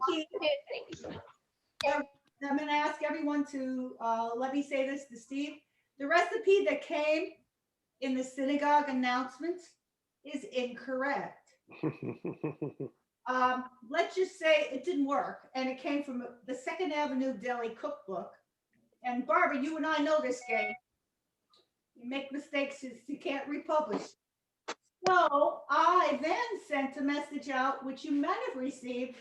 recipe, I'm going to ask everyone to let me say this to Steve. The recipe that came in the synagogue announcement is incorrect. Let's just say it didn't work, and it came from the Second Avenue Deli cookbook. And Barbara, you and I know this game. You make mistakes, you can't republish. So I then sent a message out, which you might have received,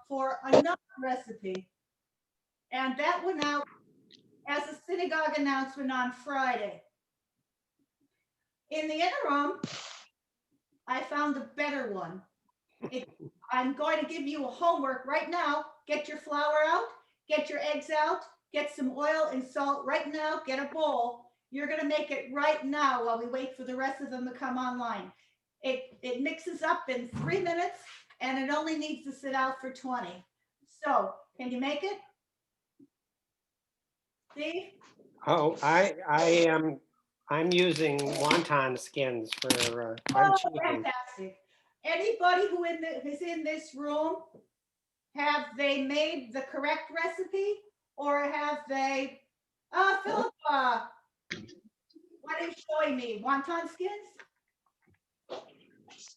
for another recipe. And that went out as a synagogue announcement on Friday. In the interim, I found a better one. I'm going to give you a homework right now. Get your flour out, get your eggs out, get some oil and salt right now, get a bowl. You're going to make it right now while we wait for the rest of them to come online. It mixes up in 3 minutes and it only needs to sit out for 20. So can you make it? Steve? Oh, I'm using wonton skins for fried chicken. Fantastic. Anybody who is in this room, have they made the correct recipe or have they, Philip, what are you showing me? Wonton skins?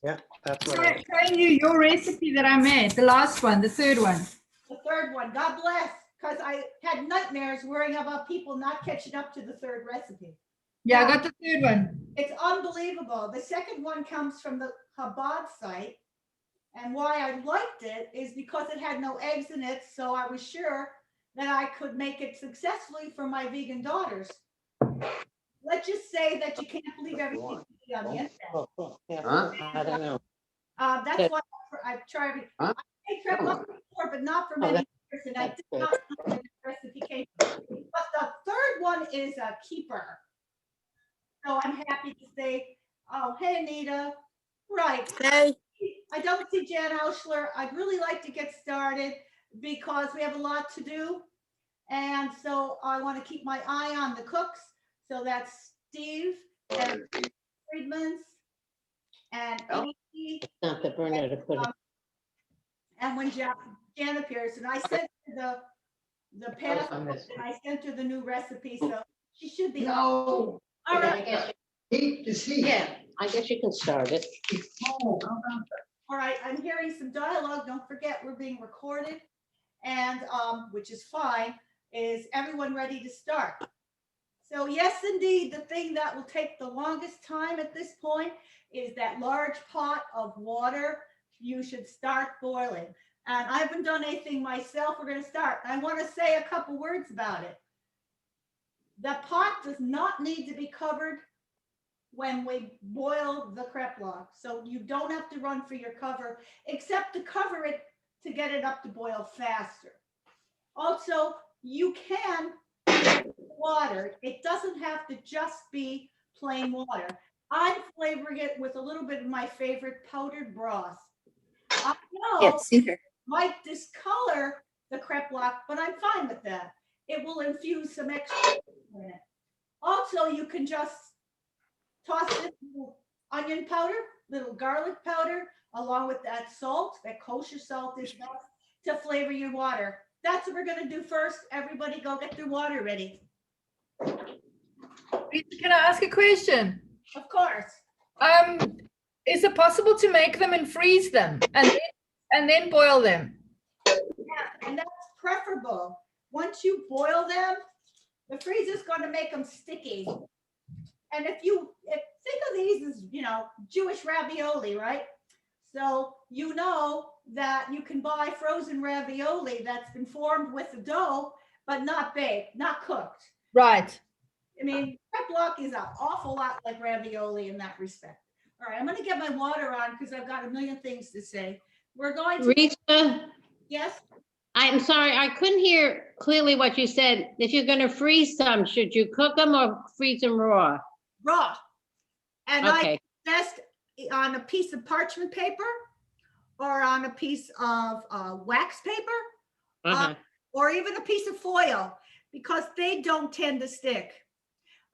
Yeah, that's what I'm showing you your recipe that I made, the last one, the third one. The third one, God bless, because I had nightmares worrying about people not catching up to the third recipe. Yeah, I got the third one. It's unbelievable. The second one comes from the Chabad site. And why I liked it is because it had no eggs in it. So I was sure that I could make it successfully for my vegan daughters. Let's just say that you can't believe everything you see on the internet. I don't know. That's why I've tried. I made crepe before, but not for many years. And I did not know where this recipe came from. But the third one is a keeper. So I'm happy to say, oh, hey, Anita. Right. Hey. I don't see Jan Auschler. I'd really like to get started because we have a lot to do. And so I want to keep my eye on the cooks. So that's Steve and Friedman's and Amy. Not the burner to put it. And when Jan appears, and I sent her the past, and I sent her the new recipe. So she should be. No. All right. Heat is heat. Yeah, I guess you can start it. Oh, how about that? All right, I'm hearing some dialogue. Don't forget, we're being recorded. And which is fine. Is everyone ready to start? So yes, indeed, the thing that will take the longest time at this point is that large pot of water. You should start boiling. And I haven't done anything myself. We're going to start. I want to say a couple words about it. The pot does not need to be covered when we boil the kreplach. So you don't have to run for your cover, except to cover it to get it up to boil faster. Also, you can water. It doesn't have to just be plain water. I'm flavoring it with a little bit of my favorite powdered broth. I know it might discolor the kreplach, but I'm fine with that. It will infuse some extra in it. Also, you can just toss this little onion powder, little garlic powder, along with that salt, that kosher salt is best to flavor your water. That's what we're going to do first. Everybody go get their water ready. Can I ask a question? Of course. Is it possible to make them and freeze them and then boil them? Yeah, and that's preferable. Once you boil them, the freezer's going to make them sticky. And if think of these as, Jewish ravioli, right? So you know that you can buy frozen ravioli that's been formed with the dough, but not baked, not cooked. Right. I mean, kreplach is an awful lot like ravioli in that respect. All right, I'm going to get my water on because I've got a million things to say. We're going to. Rita, Yes? I'm sorry, I couldn't hear clearly what you said. If you're going to freeze some, should you cook them or freeze them raw? Raw. And Okay. I best on a piece of parchment paper or on a piece of wax paper or even a piece of foil because they don't tend to stick.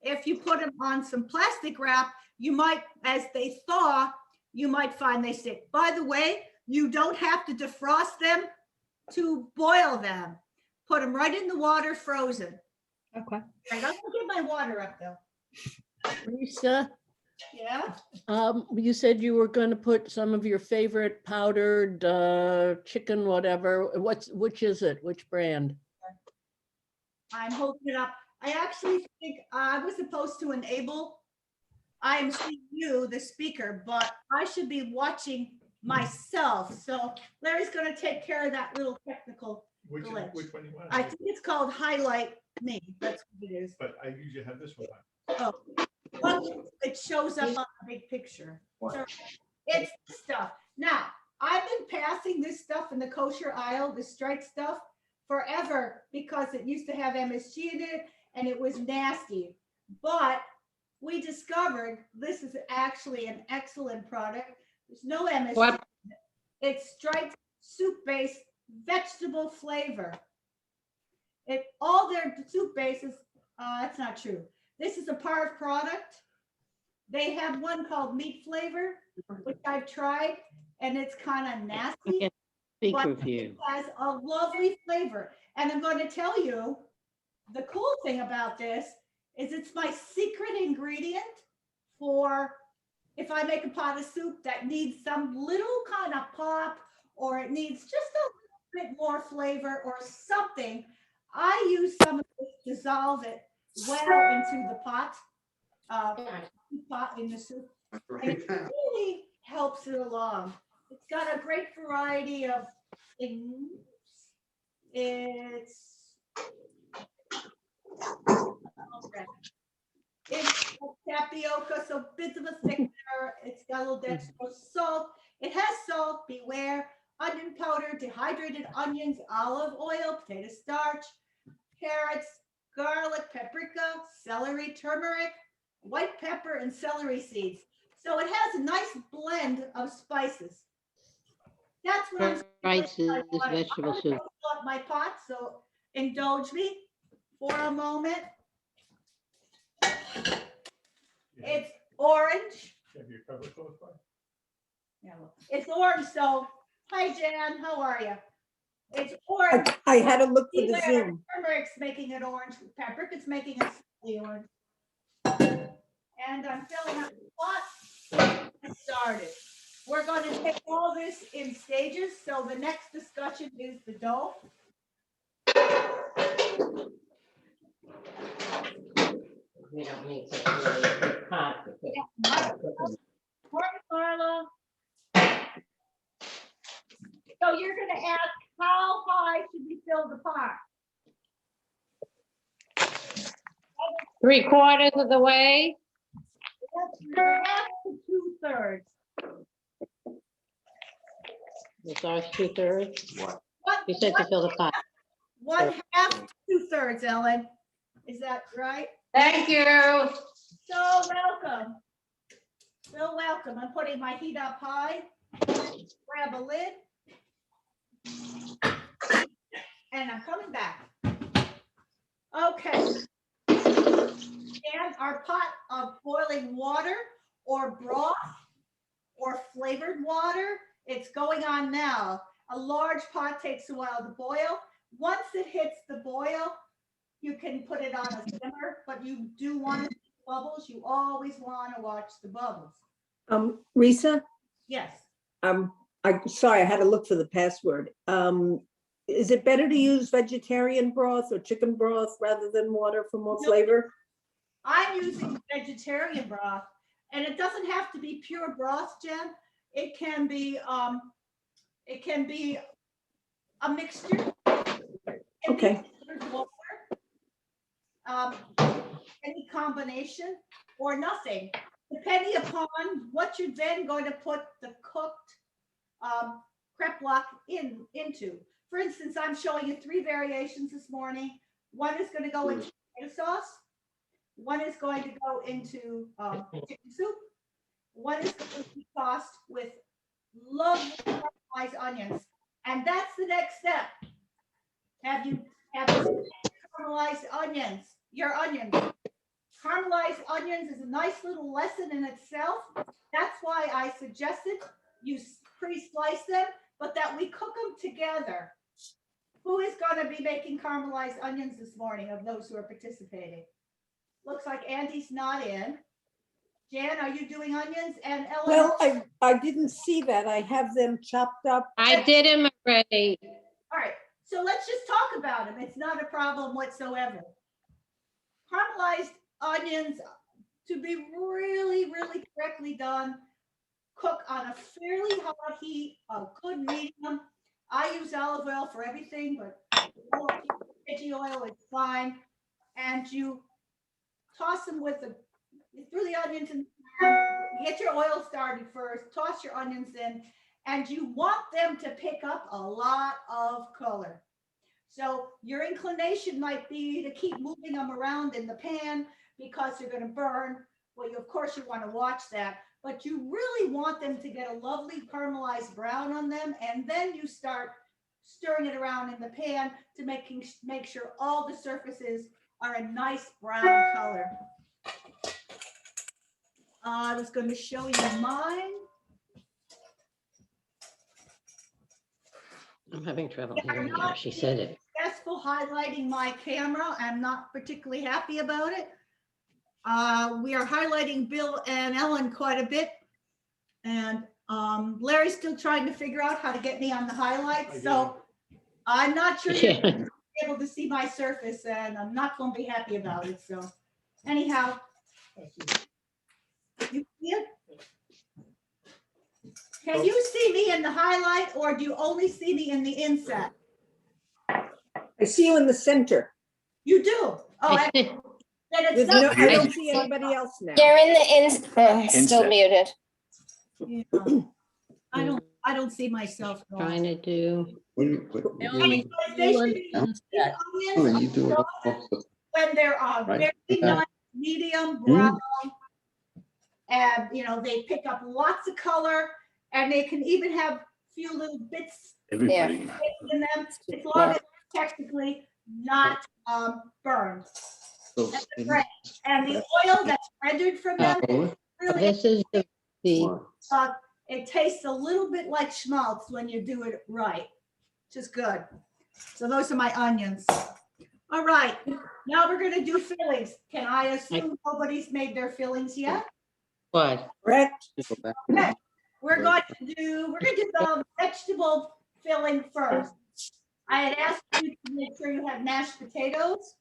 If you put them on some plastic wrap, you might, as they thaw, you might find they stick. By the way, you don't have to defrost them to boil them. Put them right in the water frozen. Okay. I don't get my water up though. Lisa, Yeah, you said you were going to put some of your favorite powdered chicken, whatever. Which is it? Which brand? I'm holding it up. I actually think I was supposed to enable IMCU, the speaker, but I should be watching myself. So Larry's gonna take care of that little technical Which, glitch. which one you want? I think it's called Highlight Me. That's what it is. But I usually have this one. Oh, well, it shows up on the big picture. So it's stuff. Now, I've been passing this stuff in the kosher aisle, the strike stuff, forever because it used to have MSG in it and it was nasty. But we discovered this is actually an excellent product. There's no MSG. What? It's striped soup-based vegetable flavor. All their soup bases, that's not true. This is a Parv product. They have one called meat flavor, which I've tried, and it's kind of nasty. can't speak but with you. It has a lovely flavor. And I'm going to tell you, the cool thing about this is it's my secret ingredient for if I make a pot of soup that needs some little kind of pop, or it needs just a little bit more flavor or something. I use some of this, dissolve it well into the pot, in the soup. And it really helps it along. It's got a great variety of things. It's tapioca, so bits of a thickener. It's got a little dextrose, salt. It has salt, beware, onion powder, dehydrated onions, olive oil, potato starch, carrots, garlic, paprika, celery, turmeric, white pepper, and celery seeds. So it has a nice blend of spices. That's what I'm Rice is I wanted. vegetable I'm gonna soup. fill up my pot, so indulge me for a moment. It's orange. Have your cover close by? Yeah, well, it's orange, so, hi Jan, how are you? It's orange. I had to look for the Beware, Zoom. Turmeric's making it orange, paprika's making it slightly orange. And I'm filling up the pot. Get started. We're going to take all this in stages, so the next discussion is the dough. We don't need such a really big pot to put- Morning, Marla. So you're gonna ask, how high should we fill the pot? 3/4 of the way. That's half to 2/3. It's ours 2/3. One- You said to fill the pot. One half to 2/3, Ellen. Is that right? Thank you. So welcome. So welcome. I'm putting my heat up high. Grab a lid. And I'm coming back. Okay. And our pot of boiling water or broth or flavored water, it's going on now. A large pot takes a while to boil. Once it hits the boil, you can put it on a simmer, but you do want to see bubbles. You always want to watch the bubbles. Risa, Yes. I'm sorry, I had to look for the password. Is it better to use vegetarian broth or chicken broth rather than water for more No. flavor? I'm using vegetarian broth, and it doesn't have to be pure broth, Jen. It can be a mixture. It can be Okay. flavored water, any combination or nothing, depending upon what you're then going to put the cooked crepe block into. For instance, I'm showing you 3 variations this morning. One is going to go into tomato sauce. One is going to go into chicken soup. One is going to be tossed with lovely caramelized onions. And that's the next step. Have you caramelized onions, your onions? Caramelized onions is a nice little lesson in itself. That's why I suggested you pre-slice them, but that we cook them together. Who is gonna be making caramelized onions this morning of those who are participating? Looks like Andy's not in. Jan, are you doing onions? And Ellen? Well, I didn't see that. I have them chopped up. I did him already. All right, so let's just talk about them. It's not a problem whatsoever. Caramelized onions, to be really, really correctly done, cook on a fairly hot heat, a good medium. I use olive oil for everything, but veggie oil is fine. And you toss them with the, you threw the onions in, get your oil started first, toss your onions in, and you want them to pick up a lot of color. So your inclination might be to keep moving them around in the pan because they're going to burn. Well, of course you want to watch that, but you really want them to get a lovely caramelized brown on them, and then you start stirring it around in the pan to make sure all the surfaces are a nice brown color. I was going to show you mine. I'm having trouble Yeah, hearing no, her. She said it. Successful highlighting my camera. I'm not particularly happy about it. We are highlighting Bill and Ellen quite a bit. And Larry's still trying to figure out how to get me on the highlights. So I'm not sure you're Yeah. able to see my surface, and I'm not going to be happy about it. So anyhow, you see it? Can you see me in the highlight, or do you only see me in the inset? I see you in the center. You do? Oh, excellent. Then it's There's no, not- I don't see anybody else now. You're in the still Inset. muted. Yeah. I don't see myself. at all. Trying to do. Melanie, They you should and be- Inset. these onions, when they're Right. very nice, medium brown, and they pick up lots of color, and they can even have a few little bits Everybody. in them, as long as it's technically not burned. That's great. And the oil that's rendered from them, really, This is the it tastes a little bit like schmaltz when you do it right, which is good. So those are my onions. All right, now we're gonna do fillings. Can I assume nobody's made their fillings yet? what? Correct? Okay, we're going to do the vegetable filling first. I had asked you to make sure you have mashed potatoes,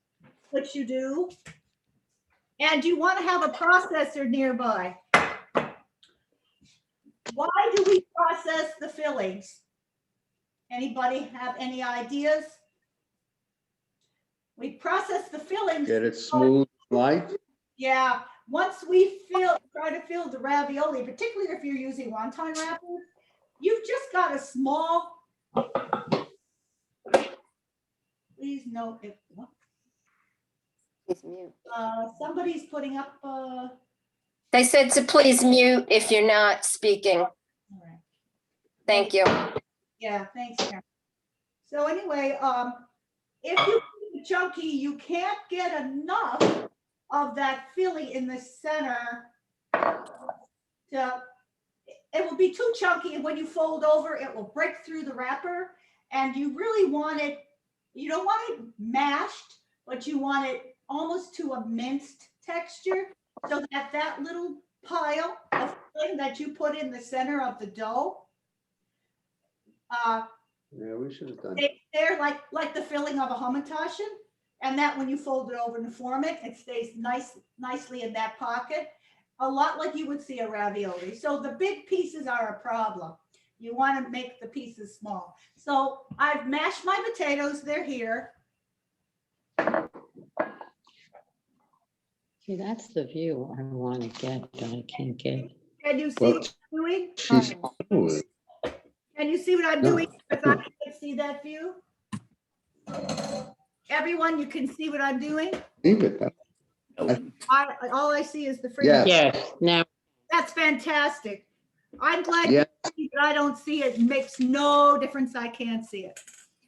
which you do. And you want to have a processor nearby. Why do we process the fillings? Anybody have any ideas? We process the fillings. Get it smooth, light. Yeah, once we try to fill the ravioli, particularly if you're using wonton wrappers, you've just got a small. Please note if Please mute. somebody's putting up. They said to please mute if you're not speaking. All right. Thank you. Yeah, thanks, Karen. So anyway, if you keep it chunky, you can't get enough of that filling in the center. It will be too chunky, and when you fold over, it will break through the wrapper. And you really want it, you don't want it mashed, but you want it almost to a minced texture, so that that little pile of filling that you put in the center of the dough, Yeah, we should have done. they're like the filling of a hamantaschen, and that when you fold it over and form it, it stays nicely in that pocket, a lot like you would see a ravioli. So the big pieces are a problem. You want to make the pieces small. So I've mashed my potatoes. They're here. See, that's the view I want to get, but I can't get. Can you see Well, what I'm doing? She's smooth. Can you see what I'm No. doing? If I can see that view? Everyone, you can see what I'm doing? Leave it. All I see is the freaking. Yes. Yes, now, That's fantastic. I'm glad Yeah. you see that I don't see it. Makes no difference. I can't see it.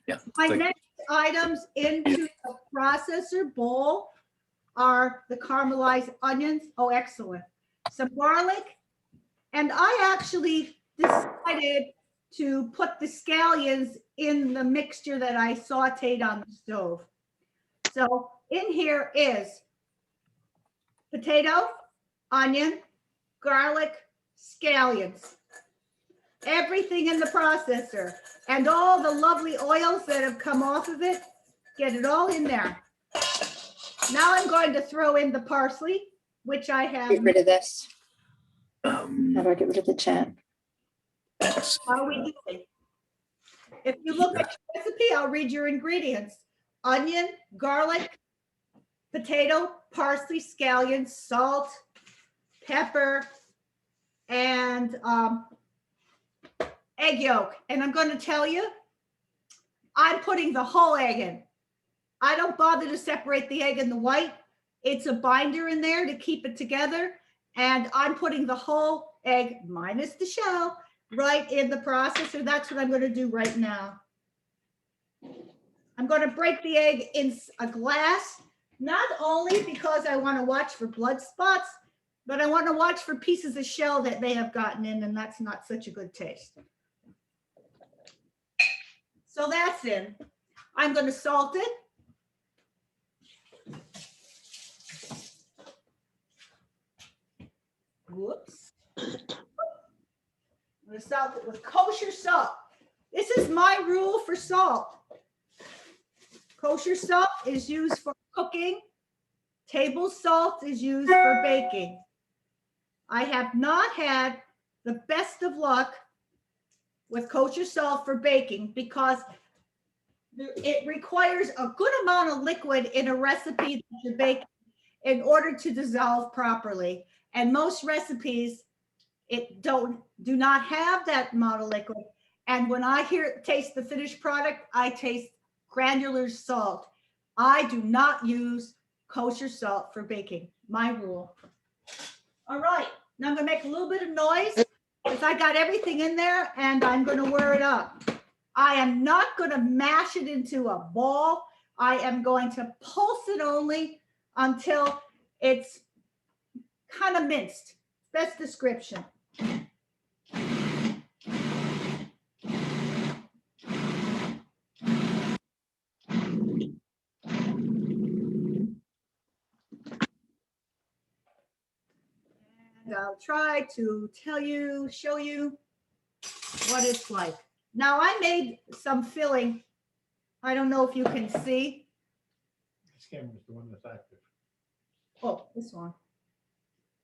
Yeah, My thank- next items into the processor bowl are the caramelized onions. Oh, excellent. Some garlic. And I actually decided to put the scallions in the mixture that I sauteed on the stove. So in here is potato, onion, garlic, scallions, everything in the processor, and all the lovely oils that have come off of it. Get it all in there. Now I'm going to throw in the parsley, which I have. Get rid of this. How do I get rid of the chat? How are we doing? If you look at your recipe, I'll read your ingredients. Onion, garlic, potato, parsley, scallions, salt, pepper, and egg yolk. And I'm going to tell you, I'm putting the whole egg in. I don't bother to separate the egg and the white. It's a binder in there to keep it together. And I'm putting the whole egg minus the shell right in the processor. That's what I'm going to do right now. I'm going to break the egg in a glass, not only because I want to watch for blood spots, but I want to watch for pieces of shell that may have gotten in, and that's not such a good taste. So that's in. I'm going to salt it. Whoops. I'm going to salt it with kosher salt. This is my rule for salt. Kosher salt is used for cooking. Table salt is used for baking. I have not had the best of luck with kosher salt for baking because it requires a good amount of liquid in a recipe that you bake in order to dissolve properly. And most recipes, do not have that amount of liquid. And when I taste the finished product, I taste granular salt. I do not use kosher salt for baking. My rule. All right, now I'm gonna make a little bit of noise because I got everything in there and I'm gonna whir it up. I am not gonna mash it into a ball. I am going to pulse it only until it's kind of minced. Best description. And I'll try to show you what it's like. Now I made some filling. I don't know if you can see. This camera's the one that's active. Oh, this one.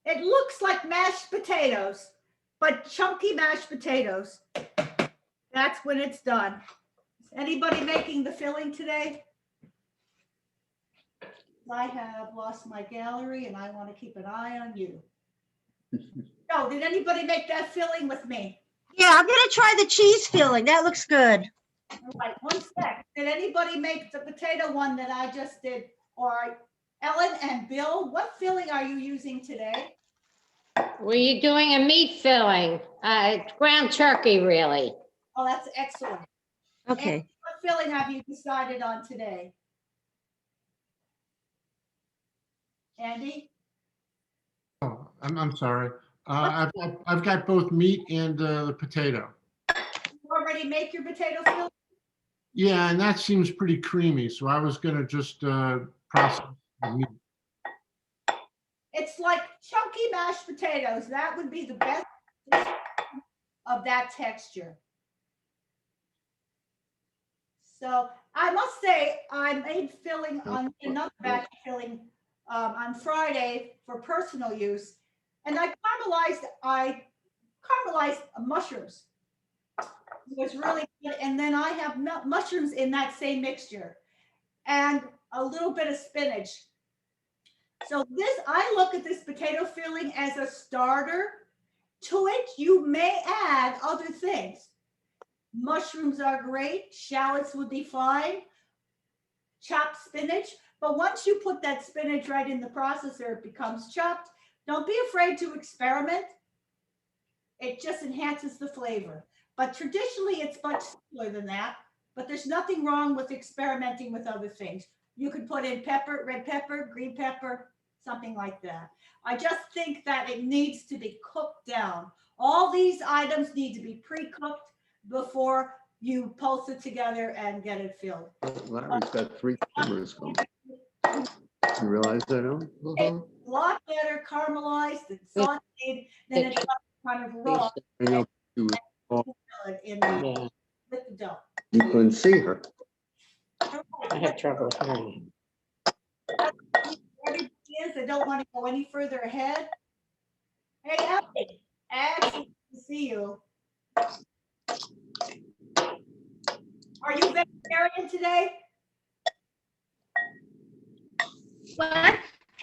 It looks like mashed potatoes, but chunky mashed potatoes. That's when it's done. Is anybody making the filling today? I have lost my gallery and I want to keep an eye on you. Oh, did anybody make that filling with me? Yeah, I'm gonna try the cheese filling. That looks good. All right, one sec. Did anybody make the potato one that I just did? Or Ellen and Bill, what filling are you using today? Were you doing a meat filling? Ground turkey, really? Oh, that's excellent. Okay. And what filling have you decided on today? Andy? Oh, I'm sorry. I've got both meat and the potato. You already make your potato filling? Yeah, and that seems pretty creamy, so I was gonna just process the meat. It's like chunky mashed potatoes. That would be the best of that texture. So I must say, I made filling on another batch of filling on Friday for personal use, and I caramelized mushrooms. It was really good, and then I have mushrooms in that same mixture, and a little bit of spinach. So I look at this potato filling as a starter. To it, you may add other things. Mushrooms are great. Shallots would be fine. Chopped spinach. But once you put that spinach right in the processor, it becomes chopped. Don't be afraid to experiment. It just enhances the flavor. But traditionally, it's much simpler than that. But there's nothing wrong with experimenting with other things. You could put in pepper, red pepper, green pepper, something like that. I just think that it needs to be cooked down. All these items need to be pre-cooked before you pulse it together and get it filled. Larry's got 3 cameras going. You realize that, Ellen? A lot better caramelized and sauteed than it's kind of raw I know you in the, Yeah, with the dough. you couldn't see her. I have trouble hearing. Everybody is, I don't want to go any further ahead. Hey, Ellie, excellent to see you. Are you vegetarian today? What?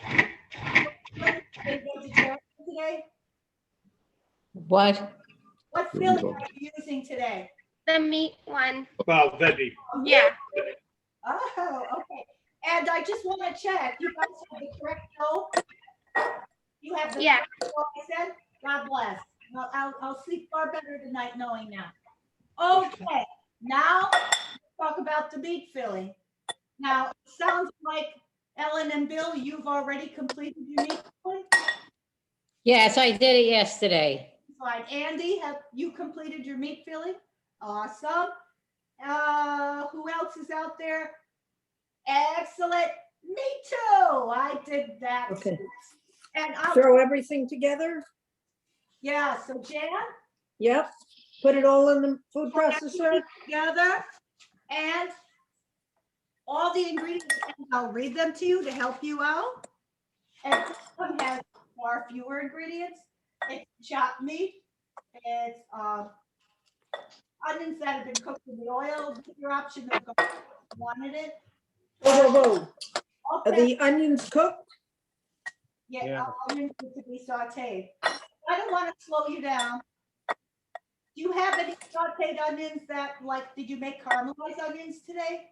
Are you vegetarian today? What? What filling are you using today? The meat one. Well, veggie. Yeah. Oh, okay. And I just want to check, you guys have the correct dough? You have the Yeah. correct dough I said? God bless. I'll sleep far better tonight knowing that. Okay, now let's talk about the meat filling. Now, it sounds like Ellen and Bill, you've already completed your meat filling? Yes, I did it yesterday. Fine. Andy, have you completed your meat filling? Awesome. Who else is out there? Excellent. Me too. I did that. Okay. too. And I, Throw everything together? yeah, so Jan, Yep. Put it all in the food processor? together and all the ingredients, and I'll read them to you to help you out. And this one has far fewer ingredients. It's chopped meat. It's onions that have been cooked in the oil with your option of garlic if you wanted it. Whoa, whoa, whoa. Are Okay, the onions cooked? yeah, Yeah. onions need to be sauteed. I don't want to slow you down. Do you have any sauteed onions that, like, did you make caramelized onions today?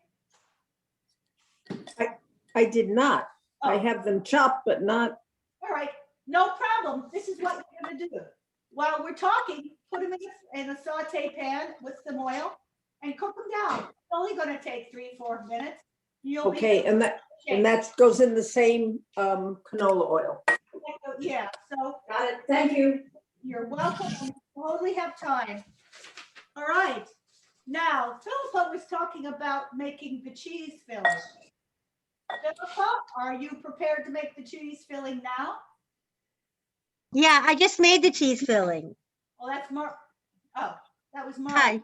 I did not. I Oh. have them chopped, but not, All right, no problem. This is what you're gonna do. While we're talking, put them in a saute pan with some oil and cook them down. It's only gonna take 3-4 minutes. You'll be- okay, and that goes in the same canola oil. Yeah, so Got it, thank you. you're welcome. We totally have time. All right. Now, Philippa was talking about making the cheese filling. Philippa, are you prepared to make the cheese filling now? Yeah, I just made the cheese filling. Well, that's that was Mark. Hi.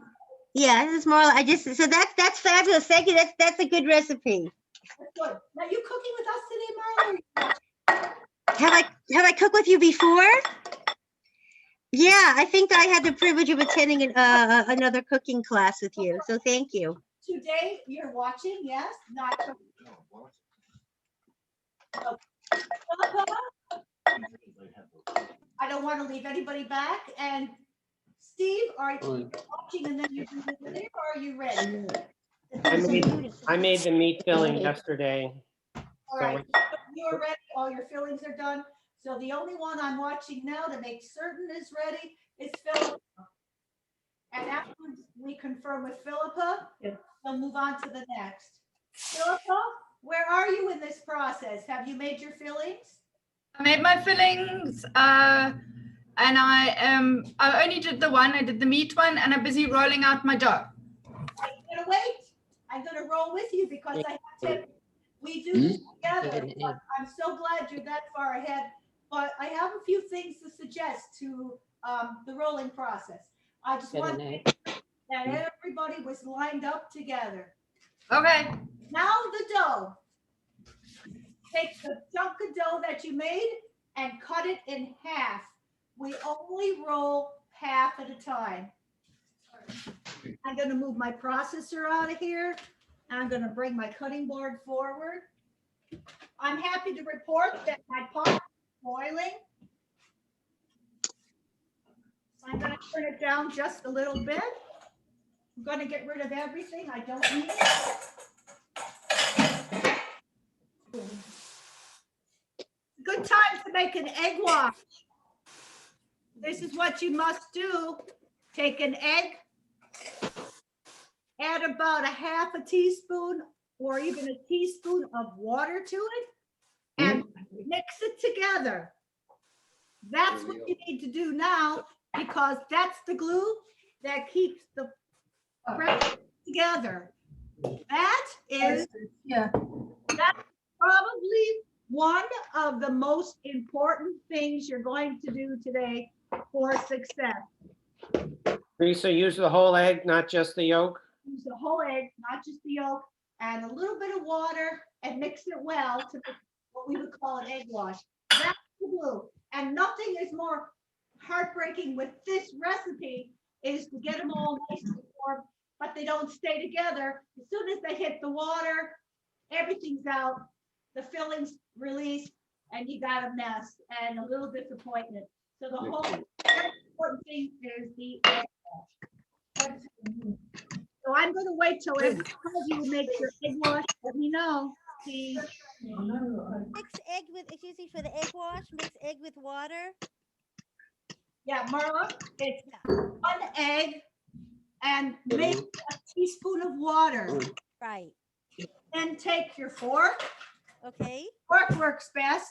Yeah, this is Marla. So that's fabulous. Thank you. That's a good recipe. That's good. Now, you cooking with us today, Marla? or you- Have I cooked with you before? Yeah, I think I had the privilege of attending another cooking class with you. So thank you. Today, you're watching, yes, not cooking. So, Philippa, I don't want to leave anybody back. And Steve, are you watching and then you're doing it with it, or are you ready? I made the meat filling yesterday. All right, you're ready, all your fillings are done. So the only one I'm watching now to make certain is ready is Philippa. And after we confirm with Philippa, we'll move on to the next. Philippa, where are you in this process? Have you made your fillings? I made my fillings, and I only did the one. I did the meat one, and I'm busy rolling out my dough. I'm gonna wait. I'm gonna roll with you because I have to, we do this together. But I'm so glad you're that far ahead, but I have a few things to suggest to the rolling process. I just want to make sure that everybody was lined up together. Okay. Now the dough. Take the chunk of dough that you made and cut it in half. We only roll half at a time. I'm gonna move my processor out of here. I'm gonna bring my cutting board forward. I'm happy to report that my pot is boiling. I'm gonna turn it down just a little bit. I'm gonna get rid of everything I don't need. Good time to make an egg wash. This is what you must do. Take an egg, add about a half a teaspoon or even a teaspoon of water to it and mix it together. That's what you need to do now because that's the glue that keeps the press together. That is Yeah. probably one of the most important things you're going to do today for success. Teresa, use the whole egg, not just the yolk. Use the whole egg, not just the yolk, and a little bit of water and mix it well to make what we would call an egg wash. That's the glue. And nothing is more heartbreaking with this recipe is to get them all nice and warm, but they don't stay together. As soon as they hit the water, everything's out, the fillings released, and you got a mess and a little disappointment. So the whole very important thing is the egg wash. So I'm gonna wait till every one of you makes your egg wash. Let me know. See, Mix egg with, excuse me, for the egg wash, mix egg with water. yeah, Marla, it's 1 egg and make a teaspoon of water. Right, Then take your fork. okay, Fork works best.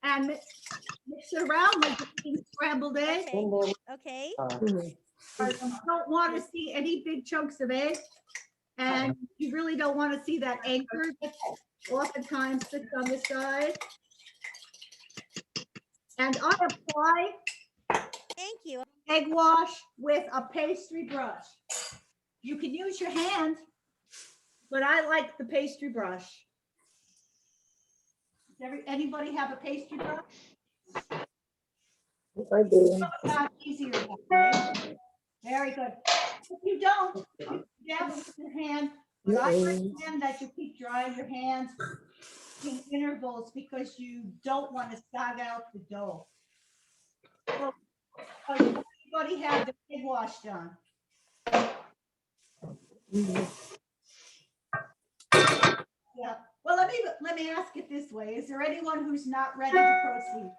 And mix it around like a scrambled egg. okay. You don't want to see any big chunks of egg. And you really don't want to see that anchor that oftentimes sits on the side. And I apply Thank you. egg wash with a pastry brush. You can use your hand, but I like the pastry brush. Does anybody have a pastry brush? I do. Not easier that way. Very good. If you don't, you dab it with your hand. But I recommend that you keep drying your hands in intervals because you don't want to sog out the dough. So, does anybody have the egg wash done? Yeah. Well, let me ask it this way. Is there anyone who's not ready to proceed?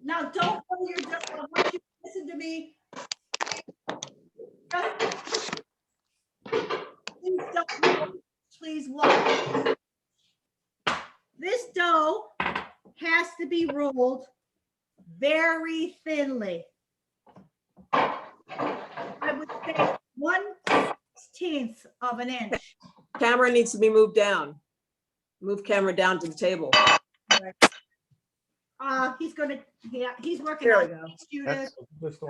Now, don't hold your dough. I want you to listen to me. Please don't, please watch. This dough has to be rolled very thinly. I would say 1/16 of an inch. Camera needs to be moved down. Move camera down to the table. He's gonna, yeah, he's working There we on go. it, Judith.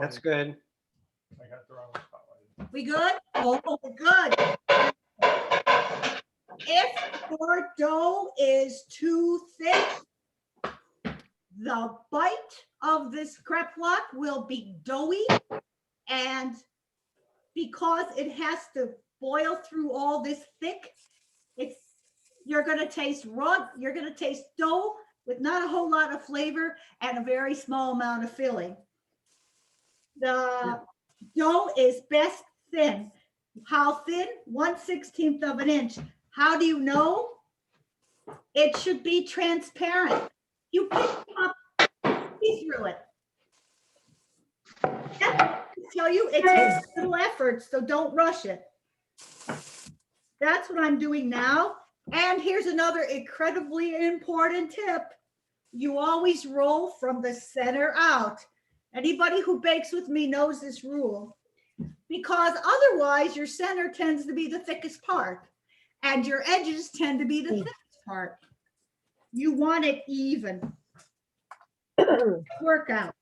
That's good. I got the wrong spotlight. We good? Oh, we're good. If your dough is too thick, the bite of this crepe block will be doughy. And because it has to boil through all this thick, you're gonna taste you're gonna taste dough with not a whole lot of flavor and a very small amount of filling. The dough is best thin. How thin? 1/16 of an inch. How do you know? It should be transparent. You pick it up, see through it. I tell you, it takes a little effort, so don't rush it. That's what I'm doing now. And here's another incredibly important tip. You always roll from the center out. Anybody who bakes with me knows this rule. Because otherwise your center tends to be the thickest part and your edges tend to be the thickest part. You want it even. Work out.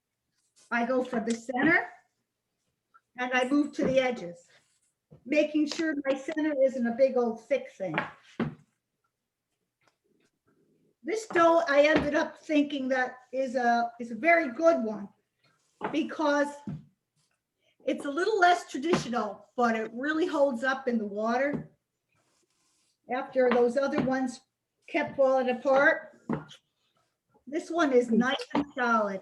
I go from the center and I move to the edges, making sure my center isn't a big old thick thing. This dough, I ended up thinking that is a very good one because it's a little less traditional, but it really holds up in the water. After those other ones kept falling apart, this one is nice and solid.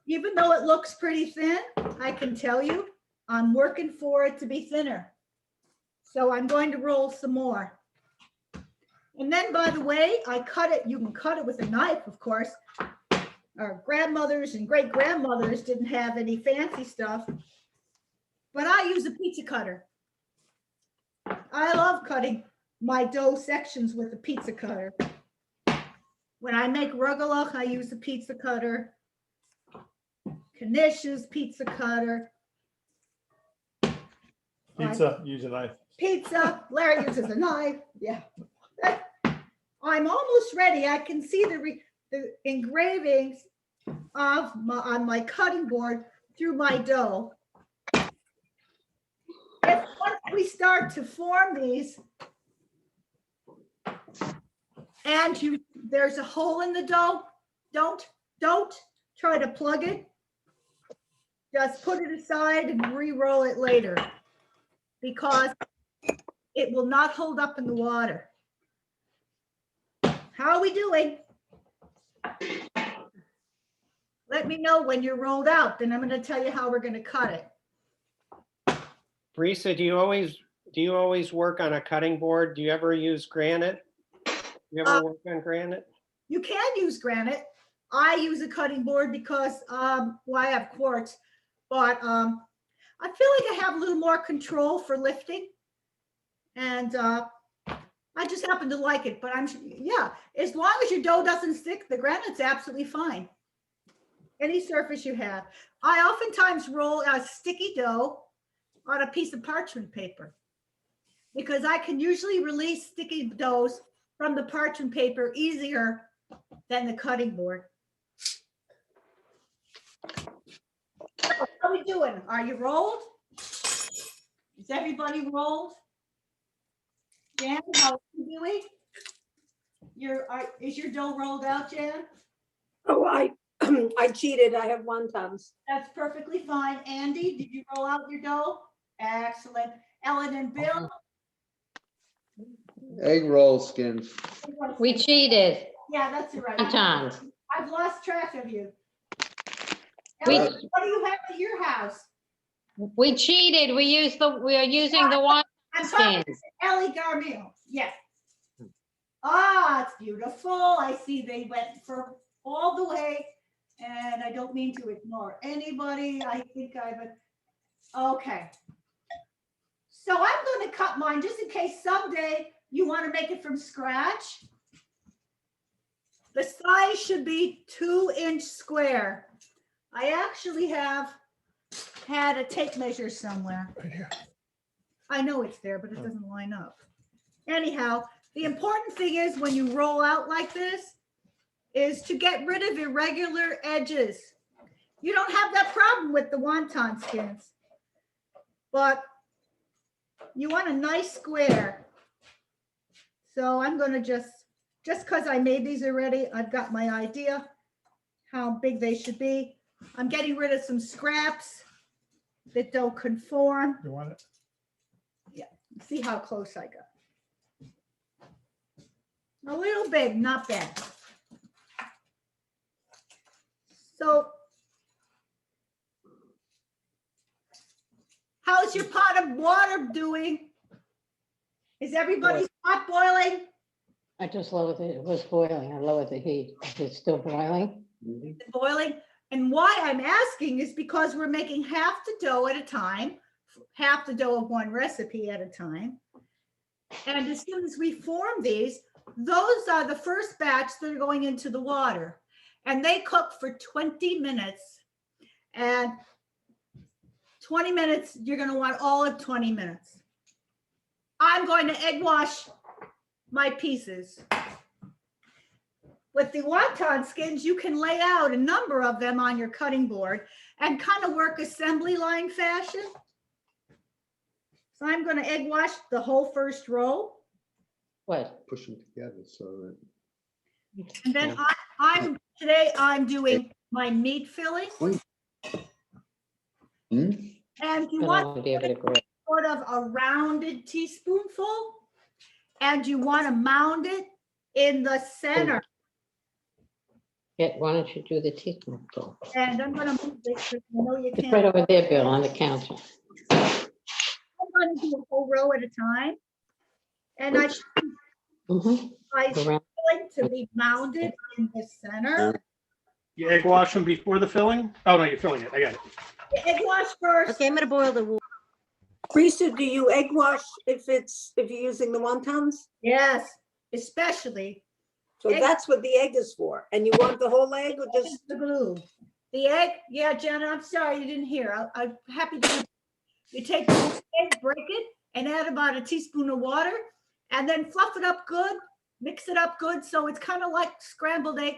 Even though it looks pretty thin, I can tell you, I'm working for it to be thinner. So I'm going to roll some more. And then, by the way, I cut it. You can cut it with a knife, of course. Our grandmothers and great grandmothers didn't have any fancy stuff, but I use a pizza cutter. I love cutting my dough sections with a pizza cutter. When I make rugelach, I use a pizza cutter. Kanish's pizza cutter. Pizza, use a knife. Pizza, Larry uses a knife, yeah. I'm almost ready. I can see the engravings on my cutting board through my dough. Once we start to form these, and there's a hole in the dough, don't try to plug it. Just put it aside and re-roll it later, because it will not hold up in the water. How are we doing? Let me know when you're rolled out, then I'm going to tell you how we're going to cut it. Teresa, do you always work on a cutting board? Do you ever use granite? You ever work on granite? You can use granite. I use a cutting board because, well, I have quartz, but I feel like I have a little more control for lifting. And I just happen to like it, but yeah, as long as your dough doesn't stick, the granite's absolutely fine. Any surface you have. I oftentimes roll a sticky dough on a piece of parchment paper because I can usually release sticky doughs from the parchment paper easier than the cutting board. So, how are we doing? Are you rolled? Is everybody rolled? Jan, how are you doing? Is your dough rolled out, Jan? Oh, I cheated. I have wontons. That's perfectly fine. Andy, did you roll out your dough? Excellent. Ellen and Bill? Egg roll skins. We cheated. Yeah, that's right. Wontons. I've lost track of you. We- Ellen, what do you have at your house? We cheated. We are using the one I'm talking skins. to Ellie Garmil. Yes. Ah, it's beautiful. I see they went for all the way, and I don't mean to ignore anybody. I think okay. So I'm going to cut mine just in case someday you want to make it from scratch. The size should be 2-inch square. I actually have had a tape measure somewhere. Right here. I know it's there, but it doesn't line up. Anyhow, the important thing is when you roll out like this is to get rid of irregular edges. You don't have that problem with the wonton skins, but you want a nice square. So I'm going to just because I made these already, I've got my idea how big they should be. I'm getting rid of some scraps that don't conform. You want it? See how close I got. A little big, not bad. So how's your pot of water doing? Is everybody's pot boiling? I just lowered it. It was boiling. I lowered the heat. It's still boiling. Is it boiling? And why I'm asking is because we're making half the dough at a time, half the dough of one recipe at a time. And as soon as we form these, those are the first batch that are going into the water. And they cook for 20 minutes. And 20 minutes, you're going to want all of 20 minutes. I'm going to egg wash my pieces. With the wonton skins, you can lay out a number of them on your cutting board and kind of work assembly line fashion. So I'm going to egg wash the whole first row. What? Push them together so that. And then today I'm doing my meat filling. Hmm? And you I want want to be able to grip. sort of a rounded teaspoonful. And you want to mound it in the center. Why don't you do the teaspoonful? And I'm going to move this because I know you It's can't. right over there, Bill, on the counter. I'm going to do a whole row at a time. And I Mhm. Around. like to be mounded in the center. You egg wash them before the filling? Oh, no, you're filling it. I got it. The egg wash first. Okay, I'm gonna boil the water. Teresa, do you egg wash if you're using the wontons? Yes, especially. So Egg- that's what the egg is for. And you want the whole egg or just, The glue. The egg, yeah, Jenna, I'm sorry you didn't hear. I'm happy to. You take the egg, break it, and add about a teaspoon of water, and then fluff it up good, mix it up good, so it's kind of like scrambled egg,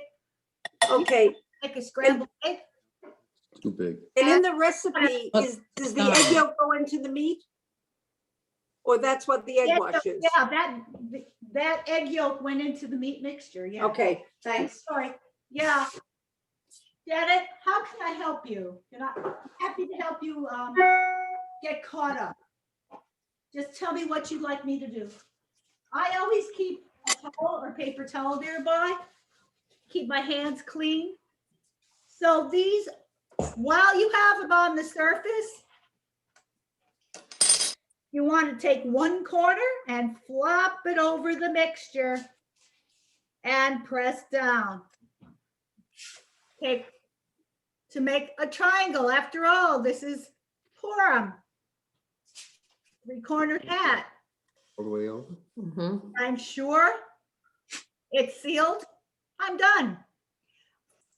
Okay, like a scrambled egg. Too big. and in the recipe, does the egg yolk go into the meat? Or that's what the egg Yeah, wash is? Yeah, that egg yolk went into the meat mixture, yeah. Okay, thanks. Sorry, yeah. Janet, how can I help you? I'm happy to help you get caught up. Just tell me what you'd like me to do. I always keep a towel or paper towel nearby, keep my hands clean. So these, while you have them on the surface, you want to take one corner and flop it over the mixture and press down. Okay, to make a triangle. After all, this is Purim. Three-cornered hat. All the way over? Mhm. I'm sure it's sealed. I'm done.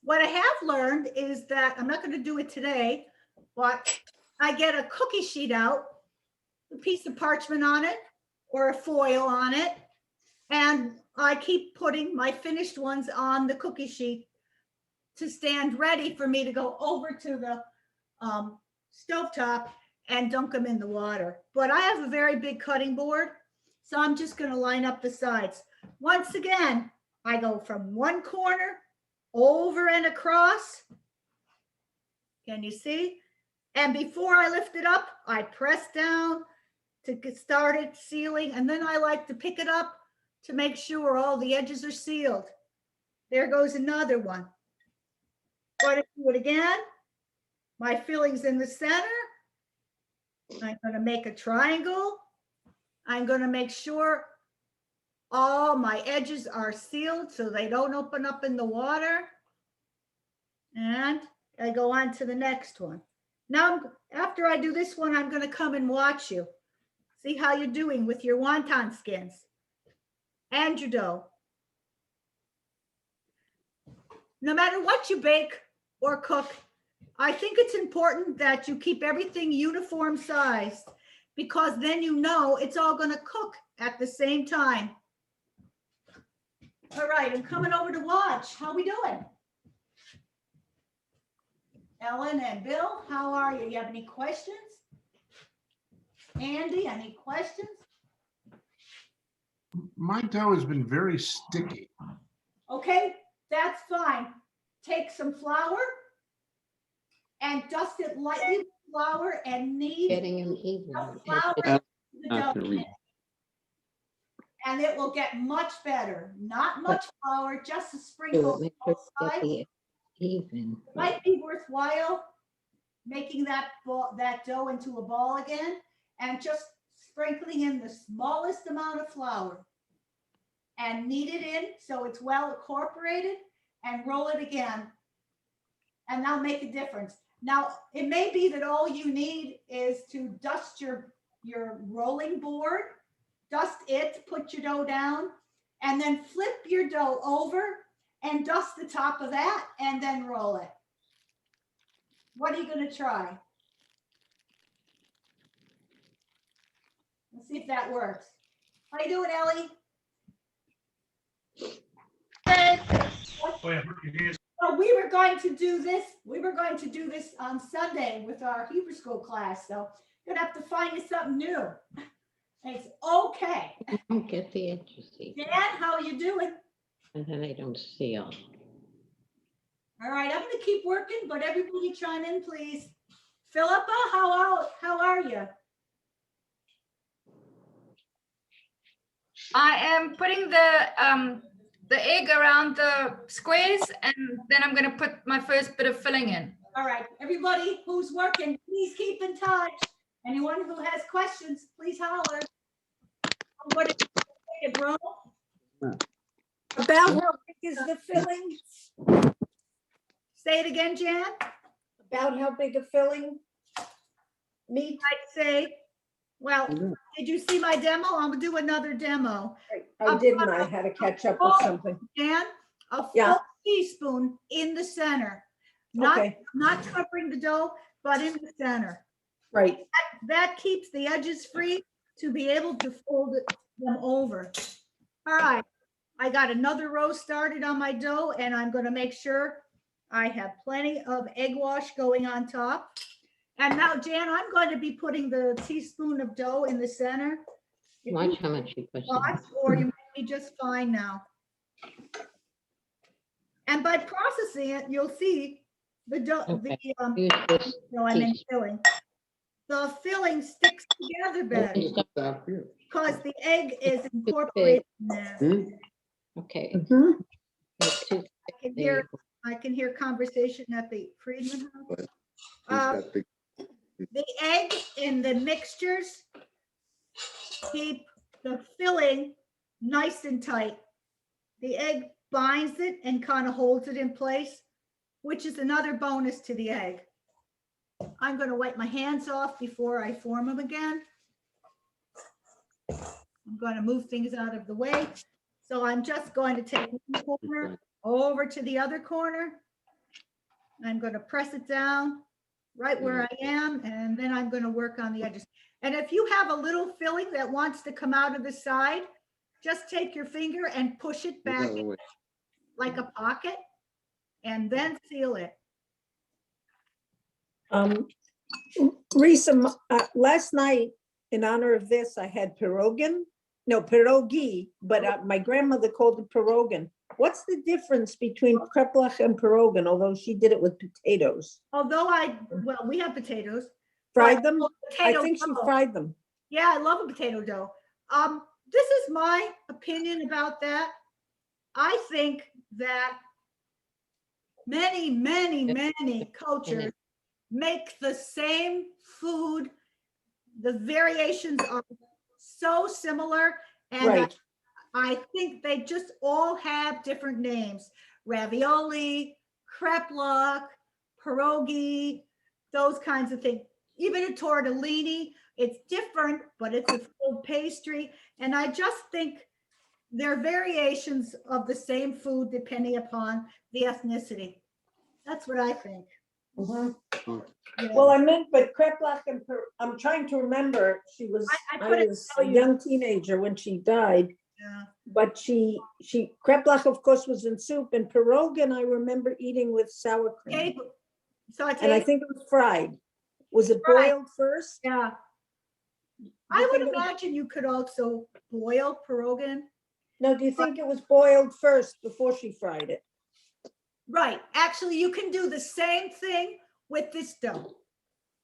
What I have learned is that I'm not going to do it today, but I get a cookie sheet out, a piece of parchment on it or a foil on it, and I keep putting my finished ones on the cookie sheet to stand ready for me to go over to the stovetop and dunk them in the water. But I have a very big cutting board, so I'm just going to line up the sides. Once again, I go from one corner over and across. Can you see? And before I lift it up, I press down to get started sealing, and then I like to pick it up to make sure all the edges are sealed. There goes another one. Going to do it again. My filling's in the center. I'm going to make a triangle. I'm going to make sure all my edges are sealed so they don't open up in the water. And I go on to the next one. Now, after I do this one, I'm going to come and watch you. See how you're doing with your wonton skins and your dough. No matter what you bake or cook, I think it's important that you keep everything uniform sized, because then you know it's all going to cook at the same time. All right, I'm coming over to watch. How we doing? Ellen and Bill, how are you? You have any questions? Andy, any questions? My dough has been very sticky. Okay, that's fine. Take some flour and dust it lightly with flour and knead Getting them even. the flour It's- into the Not dough. gonna read. And it will get much better. Not much flour, just a Do sprinkle. it, make on sure both it's sides. getting even. Might be worthwhile making that dough into a ball again and just sprinkling in the smallest amount of flour and knead it in so it's well incorporated and roll it again. And that'll make a difference. Now, it may be that all you need is to dust your rolling board, dust it, put your dough down, and then flip your dough over and dust the top of that and then roll it. What are you going to try? Let's see if that works. How you doing, Ellie? Oh, we were going to do this. We were going to do this on Sunday with our Hebrew school class. So gonna have to find you something new. It's okay. I don't get the edges even, Dan, how are you doing? and then I don't seal. All right, I'm gonna keep working, but everybody chime in, please. Philippa, how are you? I am putting the egg around the squares, and then I'm gonna put my first bit of filling in. All right, everybody who's working, please keep in touch. Anyone who has questions, please holler. What did you say, bro? About how big is the filling? Say it again, Jan. About how big a filling? Meat? I'd say, well, did you see my demo? I'm gonna do another demo. I didn't, I had to catch up with something. Jan, a Yeah. full teaspoon in the center. Not Okay. covering the dough, but in the center. Right. That keeps the edges free to be able to fold them over. All right, I got another row started on my dough, and I'm gonna make sure I have plenty of egg wash going on top. And now, Jan, I'm going to be putting the teaspoon of dough in the center. If Watch you how much you push watch, it. or you might be just fine now. And by processing it, you'll see the dough, Okay. the Use this no, I meant piece. filling. The filling sticks together better Stop here. because the egg is incorporated in there. Hmm? Okay. Mhm. Here's two- I can hear conversation at the Friedman house. But He's Uh, got big, The egg in the mixtures keep the filling nice and tight. The egg binds it and kind of holds it in place, which is another bonus to the egg. I'm going to wipe my hands off before I form them again. I'm going to move things out of the way. So I'm just going to take one corner over to the other corner. I'm going to press it down right where I am, and then I'm going to work on the edges. And if you have a little filling that wants to come out of the side, just take your finger and push it move out back of the way. like a pocket and then seal it. Risa, last night, in honor of this, I had pierogi, but my grandmother called it pierogan. What's the difference between kreplach and pierogan, although she did it with potatoes? Although well, we have potatoes. Fried but them? I potato think she dough. fried them. Yeah, I love a potato dough. This is my opinion about that. I think that many cultures make the same food. The variations are so similar, and Right. I think they just all have different names. Ravioli, kreplach, pierogi, those kinds of things. Even a tortellini, it's different, but it's a full pastry. And I just think they're variations of the same food depending upon the ethnicity. That's what I think. Mhm. Yeah. Well, I meant, but kreplach and, I'm trying to remember, I I couldn't was tell a you. young teenager when she died. Yeah. But kreplach, of course, was in soup, and pierogan I remember eating with sour Okay, cream. sauteed. And I think it was fried. Was it Right. boiled first? Yeah. Do I you would think it was- imagine you could also boil pierogan. No, do you think it was boiled first before she fried it? Right. Actually, you can do the same thing with this dough.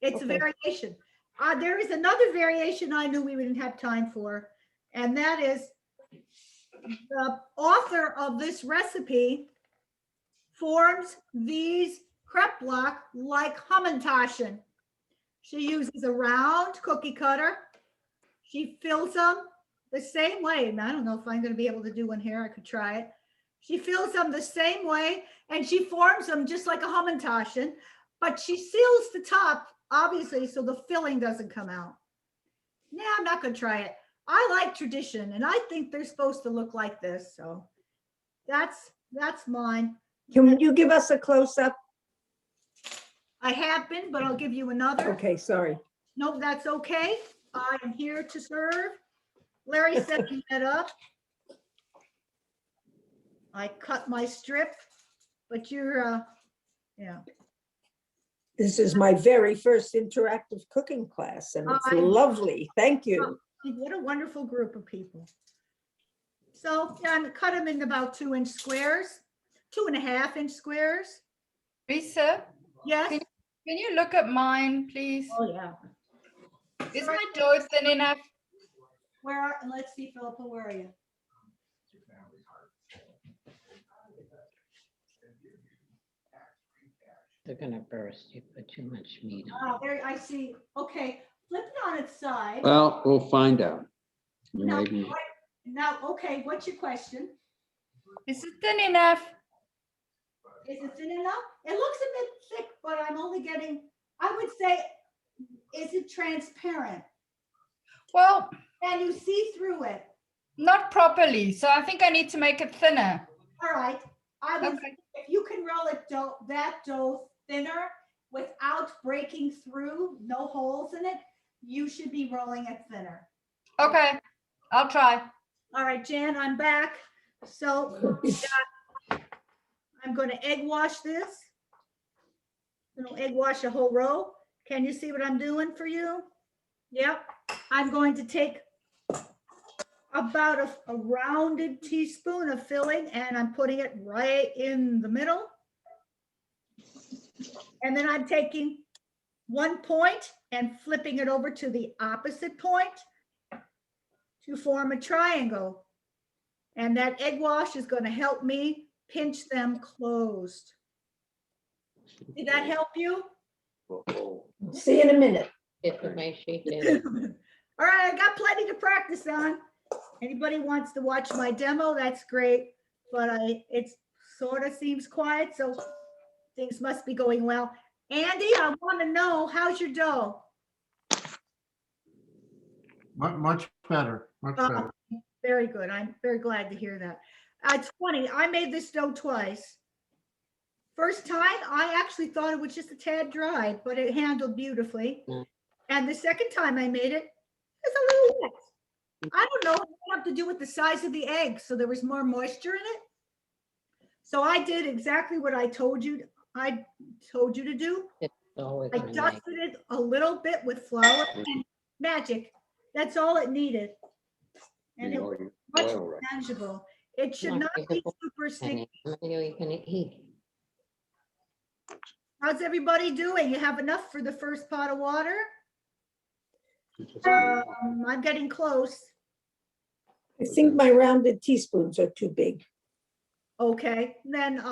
It's a Okay. variation. There is another variation I knew we wouldn't have time for, and that is the author of this recipe forms these kreplach like Hamantaschen. She uses a round cookie cutter. She fills them the same way. And I don't know if I'm going to be able to do one here. I could try it. She fills them the same way, and she forms them just like a Hamantaschen, but she seals the top, obviously, so the filling doesn't come out. Yeah, I'm not going to try it. I like tradition, and I think they're supposed to look like this. So that's mine. Can you give us a close-up? I have been, but I'll give you another. Okay, sorry. No, that's okay. I am here to serve. Larry setting that up. I cut my strip, but you're, yeah. This is my very first interactive cooking class, and it's I- lovely. Thank you. What a wonderful group of people. So yeah, I'm cut them in about 2-inch squares, 2.5-inch squares. Risa, Yes. can you look at mine, please? Oh, yeah. Is my dough thin enough? Let's see, Philippa, where are you? They're gonna burst. You put too much meat on. Oh, there, I see. Okay, flip it on its side. Well, we'll find out. You Now, maybe, Now, okay, what's your question? Is it thin enough? Is it thin enough? It looks a bit thick, but I'm only getting, I would say, is it transparent? Well, Can you see through it? not properly. So I think I need to make it thinner. All right. I would, Okay. if you can roll that dough thinner, without breaking through, no holes in it, you should be rolling it thinner. Okay, I'll try. All right, Jan, I'm back. So I'm going to egg wash this. I'm going to egg wash a whole row. Can you see what I'm doing for you? Yep. I'm going to take about a rounded teaspoon of filling and I'm putting it right in the middle. And then I'm taking one point and flipping it over to the opposite point to form a triangle. And that egg wash is going to help me pinch them closed. Did that help you? See you in a minute. It's what my sheet is. All right, I got plenty to practice on. Anybody wants to watch my demo, that's great. But it sort of seems quiet, so things must be going well. Andy, I want to know, how's your dough? Much better, much better. Very good. I'm very glad to hear that. It's funny, I made this dough twice. First time, I actually thought it was just a tad dry, but it handled beautifully. And the second time I made it, it's a little wet. I don't know, it had to do with the size of the egg, so there was more moisture in it. So I did exactly what I told you to do. It's always I a night. dusted it a little bit with flour and magic. That's all it needed. And it was much manageable. It should not be super sticky. How many are you gonna eat? How's everybody doing? You have enough for the first pot of water? I'm getting close. I think my rounded teaspoons are too big. Okay, then,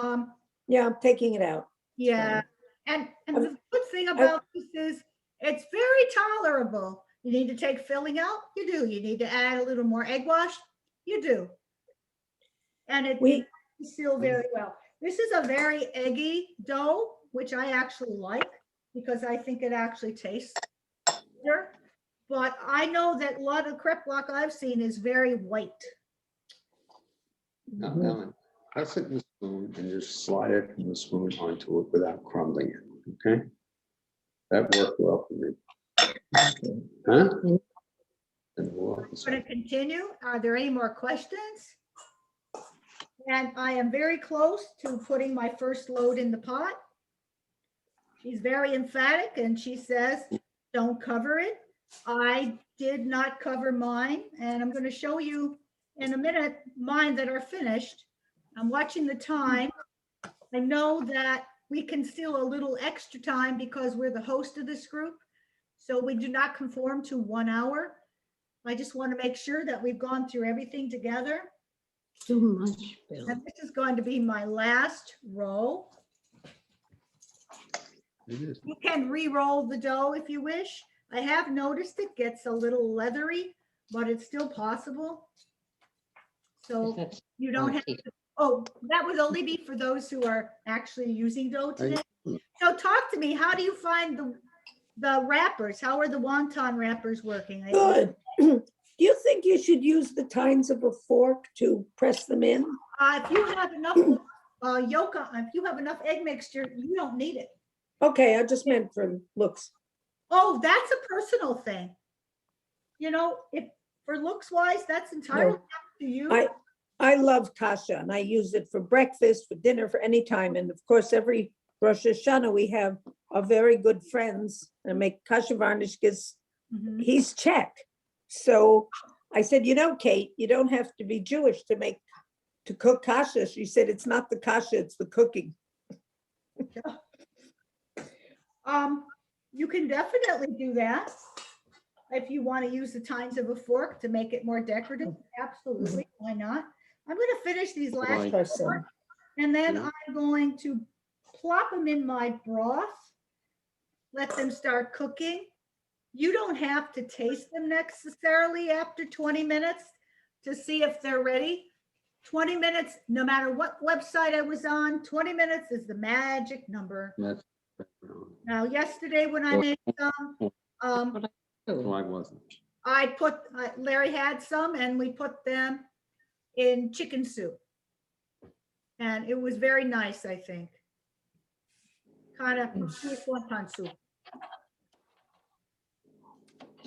Yeah, I'm taking it out. yeah. And the good thing about this is it's very tolerable. You need to take filling out, you do. You need to add a little more egg wash, you do. And it is still very well. This is a very eggy dough, which I actually like because I think it actually tastes better. But I know that a lot of crepe block I've seen is very white. Now, Ellen, press it in the spoon and just slide it from the spoon onto it without crumbling it, okay? That worked well for me. Huh? And we'll I'm going to continue. Are there any more questions? And I am very close to putting my first load in the pot. She's very emphatic and she says, don't cover it. I did not cover mine, and I'm going to show you in a minute mine that are finished. I'm watching the time. I know that we can steal a little extra time because we're the host of this group. So we do not conform to 1 hour. I just want to make sure that we've gone through everything together. Too much, Bill. And this is going to be my last row. You can re-roll the dough if you wish. I have noticed it gets a little leathery, but it's still possible. So you don't have to, oh, that would only be for those who are actually using dough today. So talk to me, how do you find the wrappers? How are the wonton wrappers working? Good. Do you think you should use the tines of a fork to press them in? If you have enough yolk, if you have enough egg mixture, you don't need it. Okay, I just meant for looks. Oh, that's a personal thing. You know, if for looks wise, that's entirely up to you. I love kasha and I use it for breakfast, for dinner, for any time. And of course, every Rosh Hashanah, we have our very good friends and make kasha varnishkes. He's Czech. So I said, you know, Kate, you don't have to be Jewish to cook kasha. She said, it's not the kasha, it's the cooking. You can definitely do that. If you want to use the tines of a fork to make it more decorative, absolutely, why not? I'm going to finish these last four, and then I'm going to plop them in my broth, let them start cooking. You don't have to taste them necessarily after 20 minutes to see if they're ready. 20 minutes, no matter what website I was on, 20 minutes is the magic number. Now, yesterday when I made some, I wasn't. I put, Larry had some and we put them in chicken soup. And it was very nice, I think. kind of wonton soup.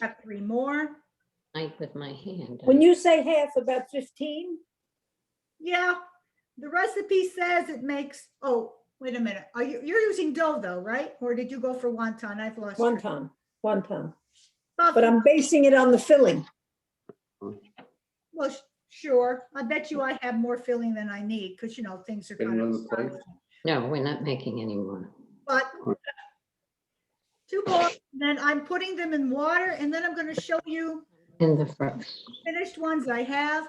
Have 3 more. With my hand. When you say half, about 15? Yeah, the recipe says it makes, oh, wait a minute. You're using dough though, right? Or did you go for wonton? I've lost. track. Wonton. About But I'm basing it on the filling. Well, sure. I bet you I have more filling than I need because, you know, things are Get kind of. another plate? No, we're not making any more. But 2 more, then I'm putting them in water and then I'm going to show you In the first. finished ones I have